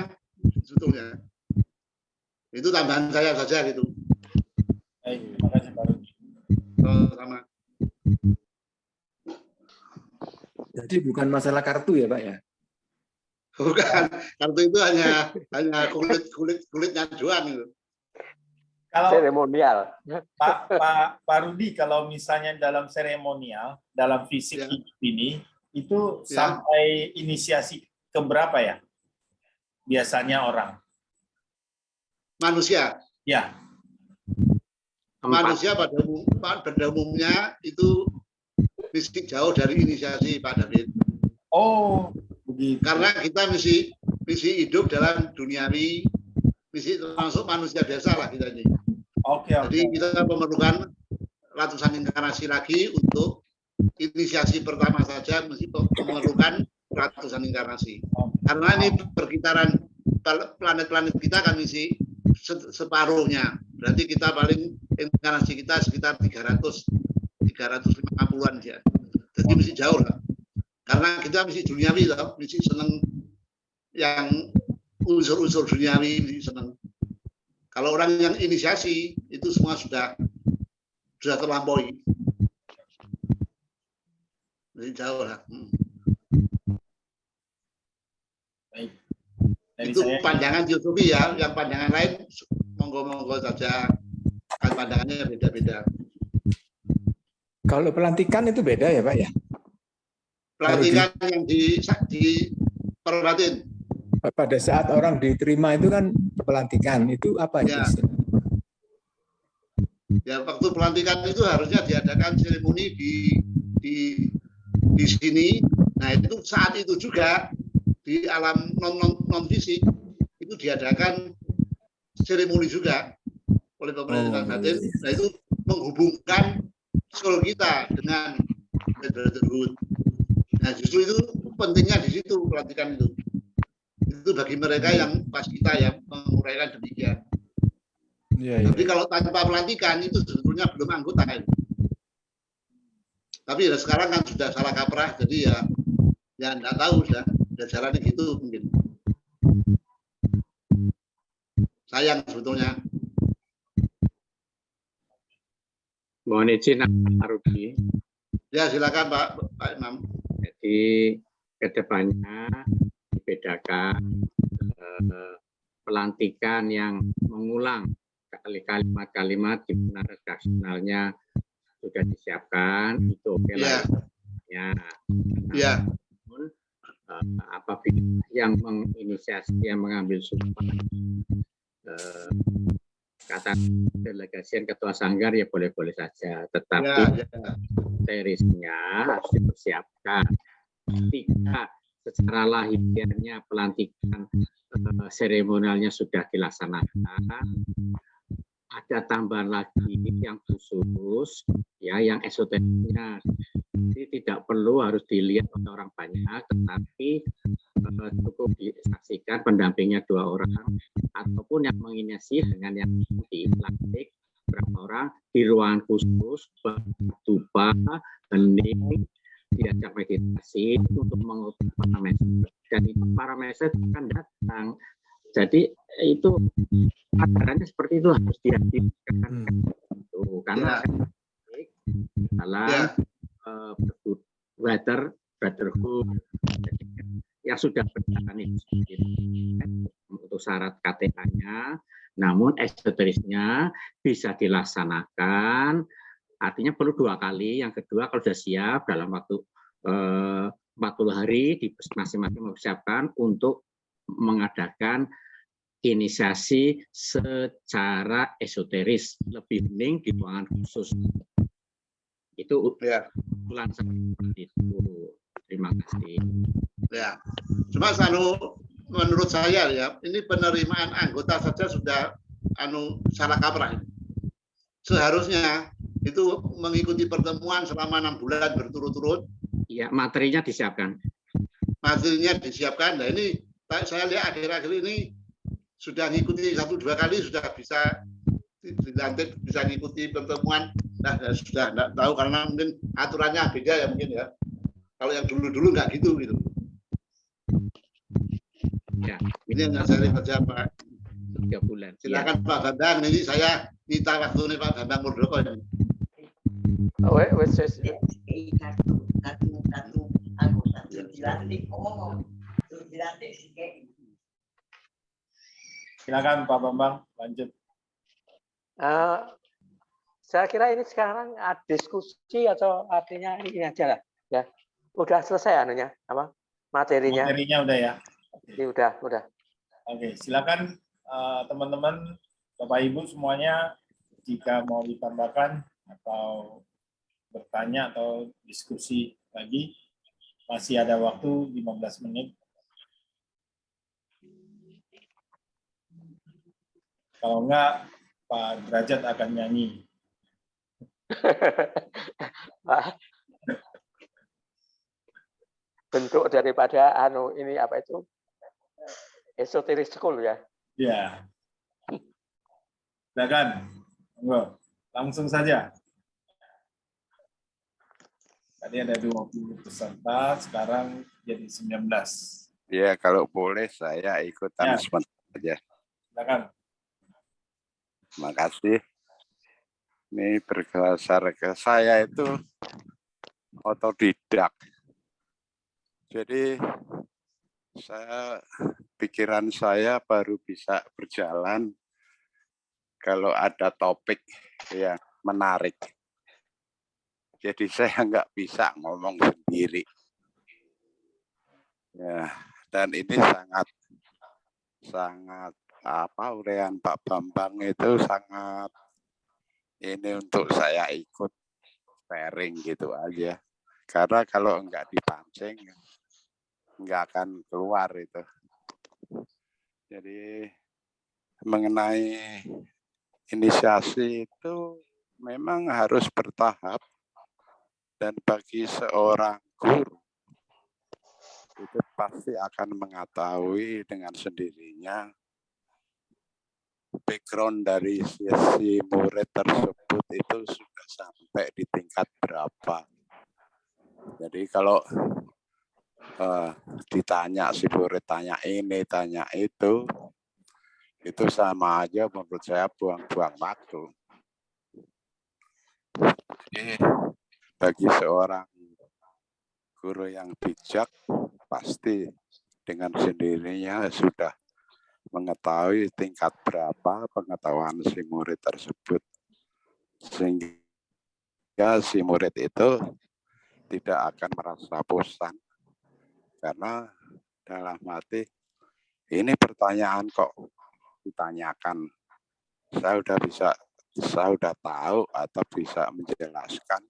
sebetulnya. Itu tambahan saya saja gitu. Baik, terima kasih Pak Rudi. Sama. Jadi bukan masalah kartu ya Pak ya? Bukan, kartu itu hanya kulitnya doang gitu. Kalau Seremonial. Pak Rudi, kalau misalnya dalam seremonial, dalam fisik Ya. hidup ini, itu Ya. sampai inisiasi keberapa ya? Biasanya orang. Manusia Ya, manusia pada umumnya itu misi jauh dari inisiasi Pak David. oh begitu. Karena kita misi hidup dalam duniawi, misi termasuk manusia biasa lah kita ini. Oke, oke. Jadi kita memerlukan ratusan inkarnasi lagi untuk inisiasi pertama saja mesti memerlukan ratusan inkarnasi. Karena ini perkitaran planet-planet kita kan misi separuhnya. Berarti kita paling inkarnasi kita sekitar 350-an ya. Jadi mesti jauh lah. Karena kita mesti duniawi lah, mesti seneng yang unsur-unsur duniawi, mesti seneng. Kalau orang yang inisiasi itu semua sudah terlampaui. Jadi jauh lah. Baik. Dari Itu saya, pandangan Teosofi ya, yang pandangan lain monggo-monggo saja. Kan pandangannya beda-beda. Kalau pelantikan itu beda ya Pak ya? Pelantikan yang diperhatiin. Pada saat orang diterima itu kan pelantikan, itu apa itu? Ya. Ya, waktu pelantikan itu harusnya diadakan seremoni di sini. Nah, itu saat itu juga di alam non fisik itu diadakan seremoni juga oleh pemerintah batin. Nah, itu menghubungkan soul kita dengan brotherhood. Nah, justru itu pentingnya di situ pelantikan itu. Itu bagi mereka yang pas kita yang menguraikan demikian. Ya, Tapi kalau tanpa pelantikan itu sebetulnya belum anggota. Tapi ya sekarang kan sudah salah kaprah, jadi ya enggak tahu sudah jalannya gitu mungkin. Sayang sebetulnya. Mohon izin Pak Rudi. Ya silakan Pak Imam. Jadi kedepannya dibedakan pelantikan yang mengulang kalimat-kalimat di mana redaksionalnya sudah disiapkan itu oke lah ya. Ya. Namun apabila yang menginisiasi yang mengambil sumpah kata delegasian ketua sanggar ya boleh-boleh saja, tetapi terisnya harus dipersiapkan. Ketika secara lahiriahnya pelantikan seremonialnya sudah dilaksanakan, ada tambahan lagi yang khusus ya, yang esoteriknya. Jadi tidak perlu harus dilihat oleh orang banyak, tetapi cukup disaksikan pendampingnya 2 orang ataupun yang menginisiasi dengan yang dilantik berapa orang di ruangan khusus, dupa, hening, diajak meditasi untuk mengutuk para mesej, dan itu para mesej akan datang. Jadi itu acaranya seperti itu harus dihadirkan karena dalam brotherhood yang sudah berjalan itu untuk syarat KTA-nya, namun esoterisnya bisa dilaksanakan. Artinya perlu 2 kali. Yang kedua kalau sudah siap dalam waktu 40 hari di masing-masing mempersiapkan untuk mengadakan inisiasi secara esoteris, lebih mending di ruangan khusus. Itu ulang seperti itu. Terima kasih. Ya, cuma menurut saya ya, ini penerimaan anggota saja sudah salah kaprah. Seharusnya itu mengikuti pertemuan selama 6 bulan berturut-turut. Iya, materinya disiapkan. Materinya disiapkan. Nah ini saya lihat akhir-akhir ini sudah ngikuti 1-2 kali sudah bisa dilantik, bisa ngikuti pertemuan. Nah, sudah enggak tahu karena mungkin aturannya beda ya mungkin ya. Kalau yang dulu-dulu nggak gitu. Ya, Ini yang saya lihat saja Pak. 3 bulan. Silakan Pak Bambang. Ini saya minta waktu nih Pak Bambang Muldoko ini. Wes Kartu anggota dilantik ngomong. Dilantik sih. Silakan Pak Bambang, lanjut. Saya kira ini sekarang diskusi atau artinya ini aja lah, ya. Udah selesai anunya, apa materinya? Materinya udah ya. Ini udah. Oke, silakan teman-teman, Bapak Ibu semuanya, jika mau ditambahkan atau bertanya atau diskusi lagi, masih ada waktu 15 menit. Kalau enggak, Pak Derajat akan nyanyi. Bentuk daripada ini apa itu? Esoteric school ya. Ya. Silakan. Monggo. Langsung saja. Tadi ada 20 peserta, sekarang jadi 19. Ya, kalau boleh saya ikutan Ya. sebentar aja. Silakan. Terima kasih. Ini berdasar ke saya itu otodidak. Jadi pikiran saya baru bisa berjalan kalau ada topik yang menarik. Jadi saya nggak bisa ngomong sendiri. Ya, dan ini sangat uraian Pak Bambang itu sangat ini untuk saya ikut sharing gitu aja. Karena kalau nggak dipancing, nggak akan keluar itu. Jadi mengenai inisiasi itu memang harus bertahap dan bagi seorang guru itu pasti akan mengetahui dengan sendirinya background dari si murid tersebut itu sudah sampai di tingkat berapa. Jadi kalau ditanya si murid tanya ini, tanya itu sama aja menurut saya buang-buang waktu. Jadi bagi seorang guru yang bijak pasti dengan sendirinya sudah mengetahui tingkat berapa pengetahuan si murid tersebut, sehingga si murid itu tidak akan merasa bosan karena dalam hati ini pertanyaan kok ditanyakan, saya udah tahu atau bisa menjelaskan,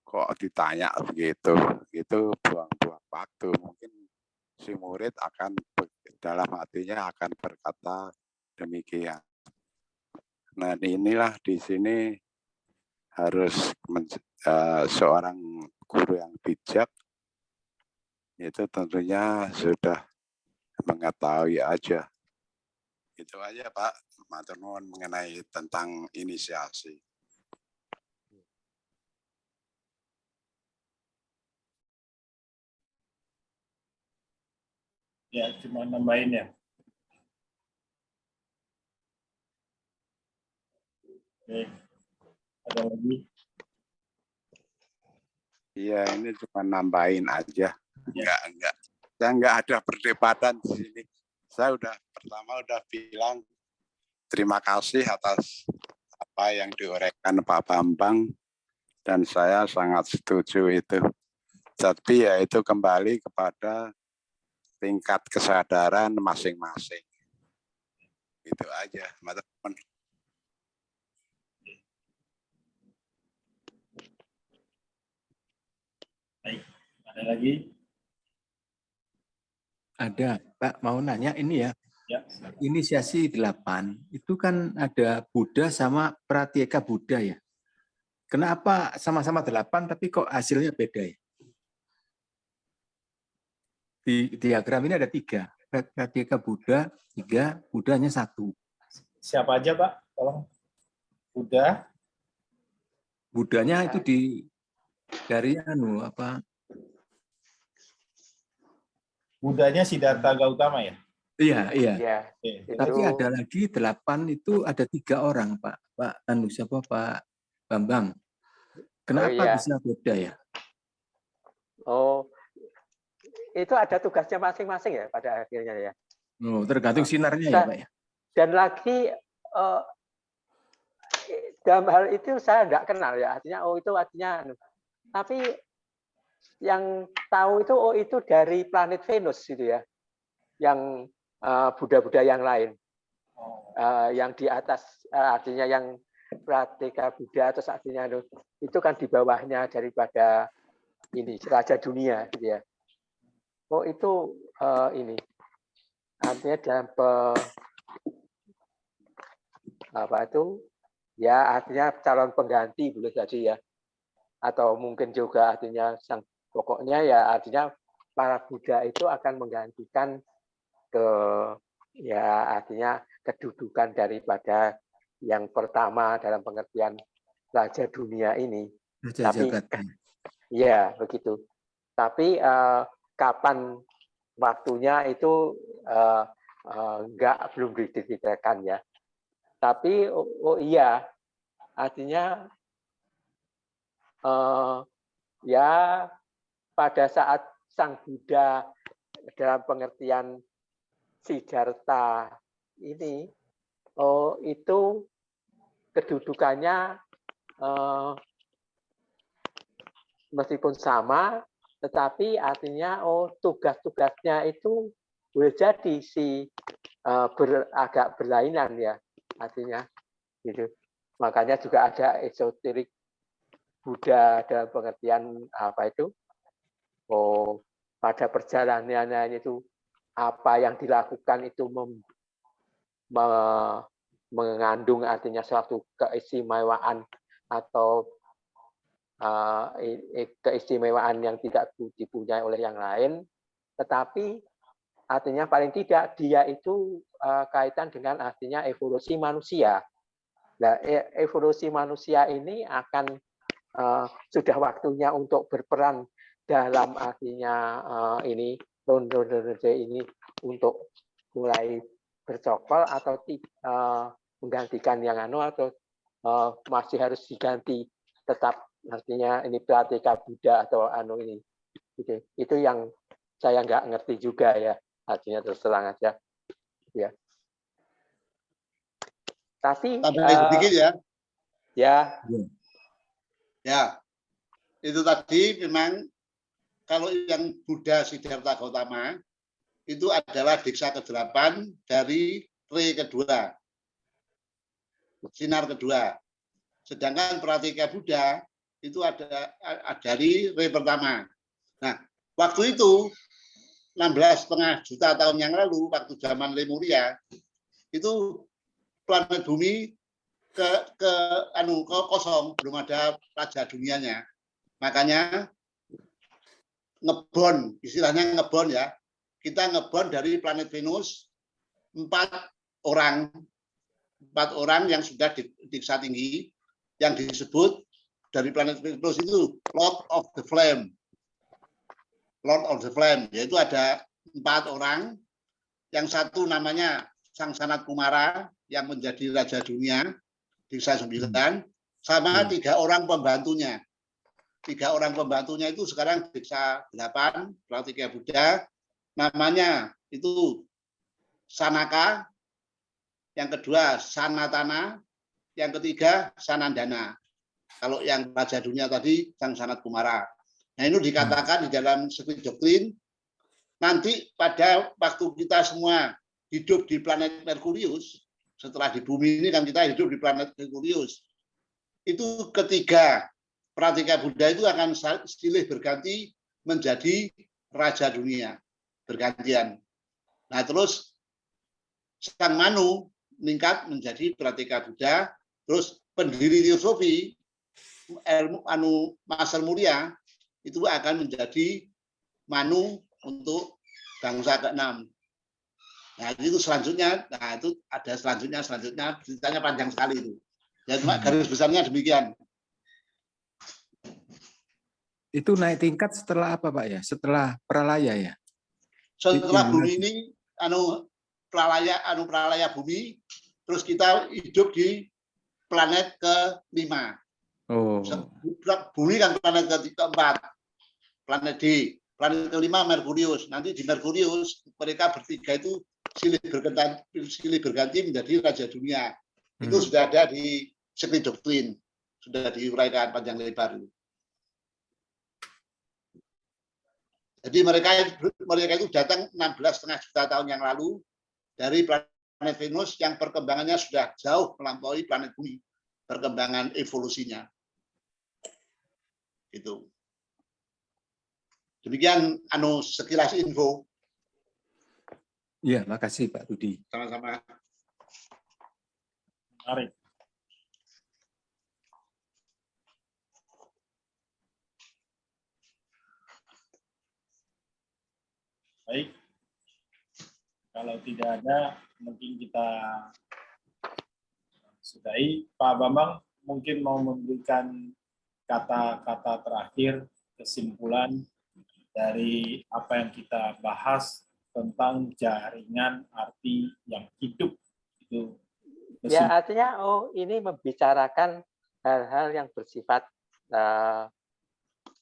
kok ditanya begitu, itu buang-buang waktu. Mungkin si murid akan dalam hatinya akan berkata demikian. Nah, inilah di sini harus seorang guru yang bijak itu tentunya sudah mengetahui aja. Itu aja Pak, matur nuwun mengenai tentang inisiasi. Ya, cuma nambahin ya. Oke. Ada lagi? Iya, ini cuma nambahin aja. Enggak. Saya enggak ada perdebatan di sini. Saya pertama udah bilang terima kasih atas apa yang diuraikan Pak Bambang dan saya sangat setuju itu. Tapi ya itu kembali kepada tingkat kesadaran masing-masing. Itu aja, teman-teman. Baik, ada lagi? Ada, Pak, mau nanya ini ya. Ya. Inisiasi 8, itu kan ada Buddha sama Pratyeka Buddha ya. Kenapa sama-sama 8 tapi kok hasilnya beda ya? Di diagram ini ada 3. Pratyeka Buddha 3, Buddhanya 1. Siapa aja, Pak? Tolong. Buddha. Buddhanya itu dari Buddhanya Siddhartha Gautama ya? Iya. Ya, Oke. Tapi ada lagi 8 itu ada 3 orang, Pak. Siapa Pak Bambang? Kenapa iya. bisa beda ya? Oh, itu ada tugasnya masing-masing ya pada akhirnya ya. Oh, tergantung sinarnya ya, Pak ya. Dan lagi dalam hal itu saya nggak kenal ya, artinya itu artinya. Tapi yang tahu itu dari planet Venus gitu ya, yang Buddha-Buddha yang lain, yang di atas artinya yang Pratyeka Buddha atau artinya itu kan di bawahnya daripada ini Raja Dunia gitu ya. Oh itu ini artinya dalam apa itu ya artinya calon pengganti boleh jadi ya, atau mungkin juga artinya pokoknya ya artinya para Buddha itu akan menggantikan artinya kedudukan daripada yang pertama dalam pengertian Raja Dunia ini. Raja Jagat. Ya begitu. Tapi kapan waktunya itu belum didedikasikan ya. Tapi iya artinya ya pada saat Sang Buddha dalam pengertian Siddhartha ini itu kedudukannya meskipun sama tetapi artinya tugas-tugasnya itu boleh jadi agak berlainan ya artinya gitu. Makanya juga ada esoterik Buddha dalam pengertian apa itu pada perjalanannya itu apa yang dilakukan itu mengandung artinya suatu keistimewaan atau keistimewaan yang tidak dipunyai oleh yang lain, tetapi artinya paling tidak dia itu kaitan dengan artinya evolusi manusia. Nah, evolusi manusia ini akan sudah waktunya untuk berperan dalam artinya ini untuk mulai bercokol atau menggantikan yang atau masih harus diganti tetap artinya ini Pratyeka Buddha atau ini gitu. Itu yang saya nggak ngerti juga ya artinya terus terang aja ya. Tapi sedikit ya. Ya, itu tadi memang kalau yang Buddha Siddhartha Gautama itu adalah diksa ke-8 dari Re kedua, sinar kedua. Sedangkan Pratyeka Buddha itu ada dari Re pertama. Nah, waktu itu 16,5 juta tahun yang lalu, waktu zaman Lemuria, itu planet bumi ke kosong, belum ada raja dunianya. Makanya ngebon, istilahnya ngebon ya. Kita ngebon dari planet Venus 4 orang yang sudah diksa tinggi, yang disebut dari planet Venus itu Lord of the Flame. Lord of the Flame, yaitu ada 4 orang. Yang satu namanya Sang Sanat Kumara yang menjadi Raja Dunia, diksa 9, sama 3 orang pembantunya. 3 orang pembantunya itu sekarang diksa 8, Pratyeka Buddha. Namanya itu Sanaka, yang kedua Sanatana, yang ketiga Sanandana. Kalau yang Raja Dunia tadi Sang Sanat Kumara. Nah, ini dikatakan di dalam segi doktrin, nanti pada waktu kita semua hidup di planet Merkurius, setelah di bumi ini kan kita hidup di planet Merkurius, itu ketiga Pratyeka Buddha itu akan silih berganti menjadi Raja Dunia, bergantian. Nah, terus Sang Manu meningkat menjadi Pratyeka Buddha, terus pendiri teosofi Master Mulia itu akan menjadi Manu untuk bangsa ke-6. Nah, itu selanjutnya, nah itu ada selanjutnya ceritanya panjang sekali itu. Ya cuma garis besarnya demikian. Itu naik tingkat setelah apa Pak ya? Setelah pralaya ya? Setelah Ditimbul bumi lagi. ini pralaya bumi, terus kita hidup di planet ke-5. Oh. Bumi kan planet ke-4, planet D. Planet ke-5 Merkurius. Nanti di Merkurius mereka bertiga itu silih berganti menjadi raja dunia. Itu sudah ada di Sekti Doktrin, sudah diuraikan panjang lebar. Jadi mereka itu datang 16,5 juta tahun yang lalu dari planet Venus yang perkembangannya sudah jauh melampaui planet Bumi, perkembangan evolusinya. Itu. Demikian sekilas info. Iya, makasih Pak Rudi. Sama-sama. Menarik. Baik. Kalau tidak ada, mungkin kita sudahi. Pak Bambang mungkin mau memberikan kata-kata terakhir, kesimpulan dari apa yang kita bahas tentang jaringan arti yang hidup. Itu ya artinya ini membicarakan hal-hal yang bersifat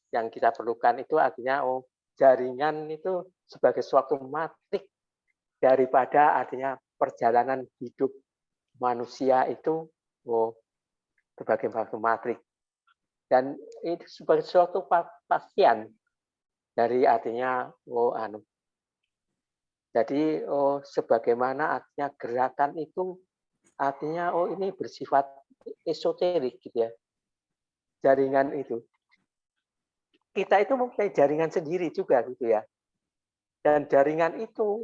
yang kita perlukan, itu artinya jaringan itu sebagai suatu matrik daripada artinya perjalanan hidup manusia itu sebagai suatu matrik, dan itu sebagai suatu pastian dari artinya jadi sebagaimana artinya gerakan itu artinya ini bersifat esoterik gitu ya. Jaringan itu. Kita itu mempunyai jaringan sendiri juga gitu ya. Dan jaringan itu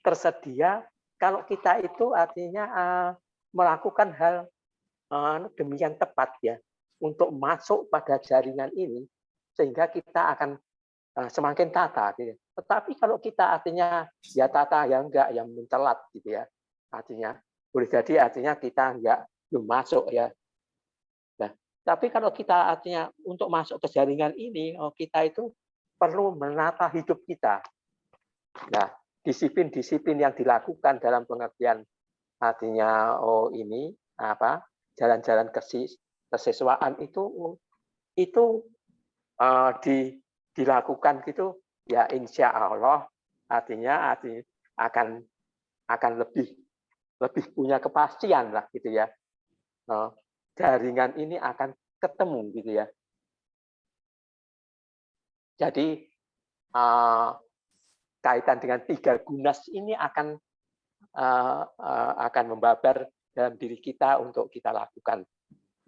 tersedia kalau kita itu artinya melakukan hal demikian tepat ya untuk masuk pada jaringan ini, sehingga kita akan semakin tata gitu. Tetapi kalau kita artinya ya tata ya enggak, yang mencelat gitu ya, artinya boleh jadi artinya kita enggak belum masuk ya. Nah, tapi kalau kita artinya untuk masuk ke jaringan ini, kita itu perlu menata hidup kita. Nah, disiplin-disiplin yang dilakukan dalam pengertian artinya ini apa jalan-jalan kesesuaian itu dilakukan gitu ya, insya Allah artinya akan lebih punya kepastian lah gitu ya. Jaringan ini akan ketemu gitu ya. Jadi kaitan dengan 3 gunas ini akan membabar dalam diri kita untuk kita lakukan.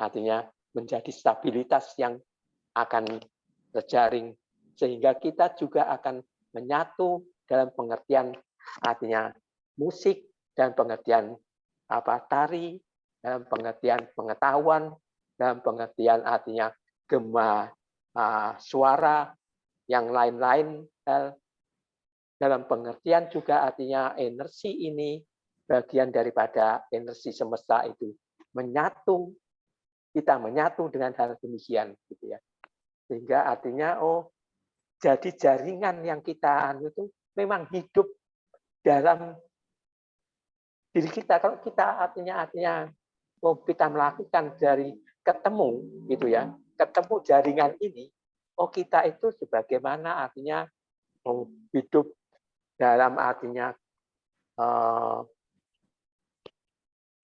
Artinya menjadi stabilitas yang akan terjaring, sehingga kita juga akan menyatu dalam pengertian artinya musik, dan pengertian tari, dalam pengertian pengetahuan, dalam pengertian artinya gema suara, yang lain-lain, dalam pengertian juga artinya energi ini bagian daripada energi semesta itu menyatu, kita menyatu dengan hal demikian gitu ya. Sehingga artinya jadi jaringan yang kita itu memang hidup dalam diri kita. Kalau kita artinya kita melakukan dari ketemu gitu ya, ketemu jaringan ini, kita itu sebagaimana artinya hidup dalam artinya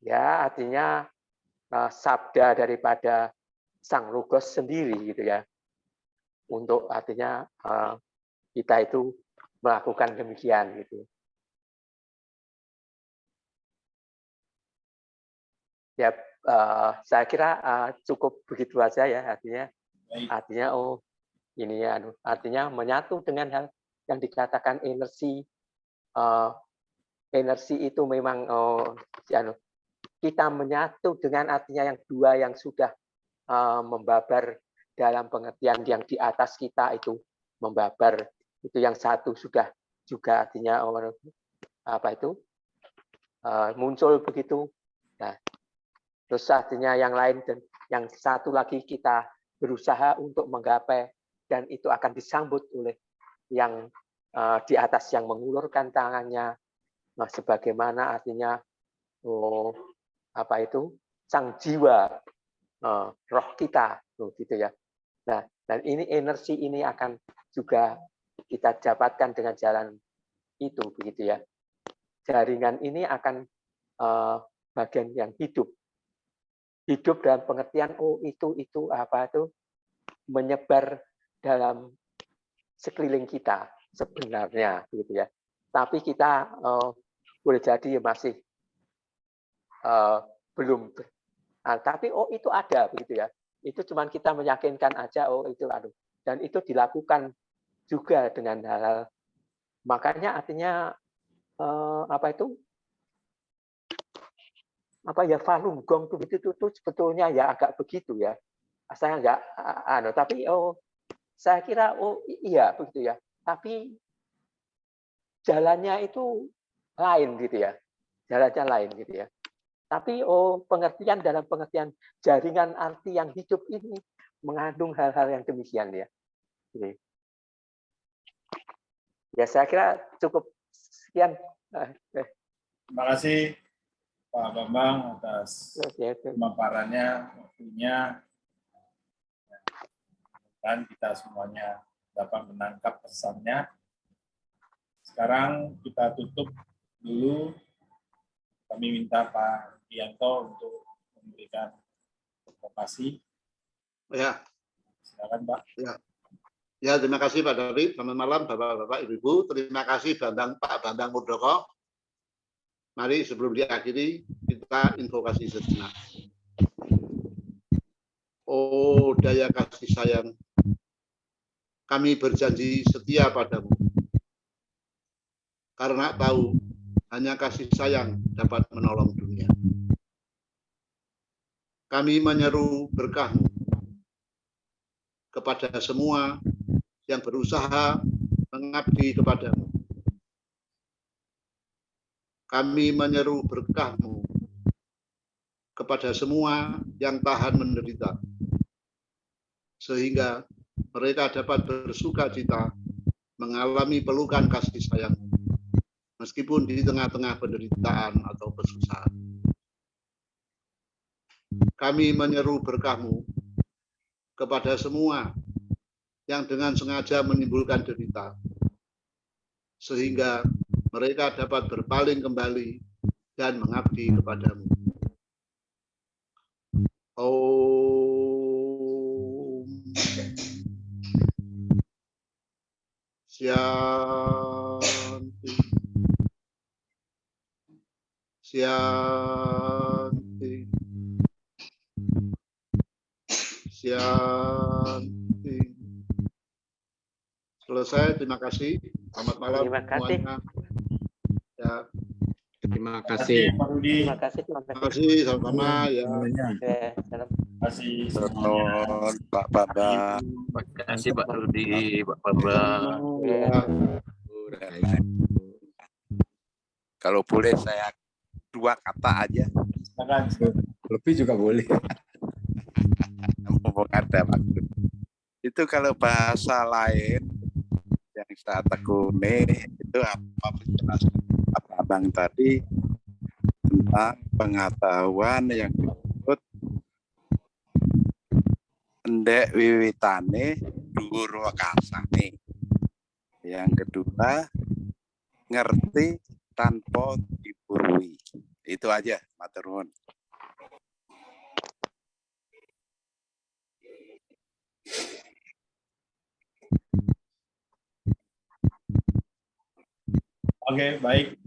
ya artinya sabda daripada Sang Logos sendiri gitu ya, untuk artinya kita itu melakukan demikian gitu. Ya, saya kira cukup begitu aja ya, artinya ini ya, artinya menyatu dengan hal yang dikatakan energi. Energi itu memang kita menyatu dengan artinya yang 2 yang sudah membabar dalam pengertian yang di atas kita itu membabar, itu yang 1 sudah juga artinya muncul begitu. Nah, terus artinya yang lain dan yang satu lagi kita berusaha untuk menggapai dan itu akan disambut oleh yang di atas yang mengulurkan tangannya. Nah, sebagaimana artinya sang jiwa roh kita gitu ya. Nah, dan ini energi ini akan juga kita dapatkan dengan jalan itu begitu ya. Jaringan ini akan bagian yang hidup dalam pengertian itu menyebar dalam sekeliling kita sebenarnya gitu ya. Tapi kita boleh jadi masih belum tapi itu ada begitu ya. Itu cuman kita meyakinkan aja itu dan itu dilakukan juga dengan hal-hal, makanya artinya Falun Gong itu sebetulnya ya agak begitu ya. Saya enggak tapi saya kira iya begitu ya. Tapi jalannya itu lain gitu ya. Jalannya lain gitu ya. Tapi pengertian dalam pengertian jaringan arti yang hidup ini mengandung hal-hal yang demikian ya. Jadi, ya saya kira cukup sekian. Terima kasih Pak Bambang atas pemaparannya, waktunya, dan kita semuanya dapat menangkap pesannya. Sekarang kita tutup dulu. Kami minta Pak Dianto untuk memberikan vokasi. Ya. Silakan Pak. Ya, terima kasih Pak David. Selamat malam Bapak-bapak, Ibu-ibu. Terima kasih Pak Bambang Muldoko. Mari sebelum diakhiri kita invokasi sejenak. Oh daya kasih sayang, kami berjanji setia padamu. Karena tahu hanya kasih sayang dapat menolong dunia. Kami menyeru berkah-Mu kepada semua yang berusaha mengabdi kepadamu. Kami menyeru berkah-Mu kepada semua yang tahan menderita, sehingga mereka dapat bersuka cita mengalami pelukan kasih sayang, meskipun di tengah-tengah penderitaan atau kesusahan. Kami menyeru berkah-Mu kepada semua yang dengan sengaja menimbulkan derita, sehingga mereka dapat berpaling kembali dan mengabdi kepadamu. Om Syanti Syanti Syanti. Selesai, terima kasih. Selamat malam semuanya. Ya. Terima kasih. Pak Rudi. Terima kasih. Terima kasih sama-sama ya. Terima kasih semuanya. Pak Bambang. Terima kasih Pak Rudi, Pak Bambang. Ya. Kalau boleh saya 2 kata aja. Silakan. Lebih juga boleh. Mumpung ada waktu. Itu kalau bahasa lain yang saya tekuni itu apa penjelasan Pak Bambang tadi tentang pengetahuan yang disebut endek wiwitane dhuwur wakasane. Yang kedua, ngerti tanpa dipurui. Itu aja, matur nuwun. Oke, baik.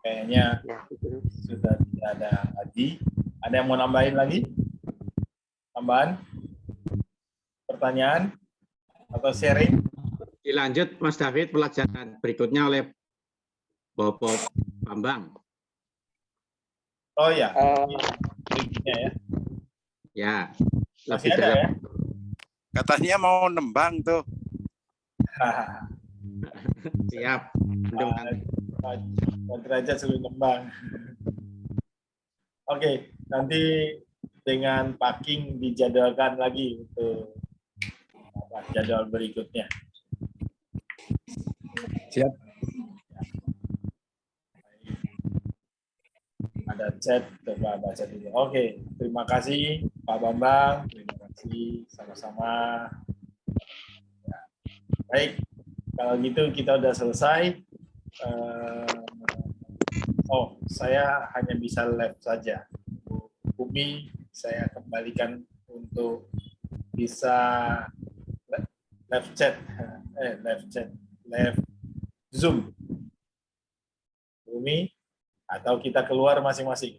Kayaknya sudah tidak ada lagi. Ada yang mau nambahin lagi? Tambahan? Pertanyaan? Atau sharing? Dilanjut Mas David pelajaran berikutnya oleh Bapak Bambang. Oh ya, berikutnya ya. Ya, Masih lebih ada dalam. ya? Katanya mau nembang tuh. Siap. Mendung nanti. Pak Derajat sebelum nembang. Oke, nanti dengan packing dijadwalkan lagi untuk jadwal berikutnya. Siap. Ada chat, coba baca dulu. Oke, terima kasih Pak Bambang, terima kasih sama-sama. Ya. Baik, kalau gitu kita udah selesai. Saya hanya bisa live saja. Bumi saya kembalikan untuk bisa live Zoom. Bumi, atau kita keluar masing-masing.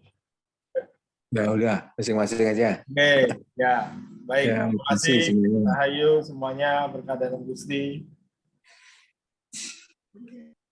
Udah, masing-masing aja. Oke, ya. Baik, Ya, terima kasih. semuanya. Rahayu semuanya, berkat dalam Gusti.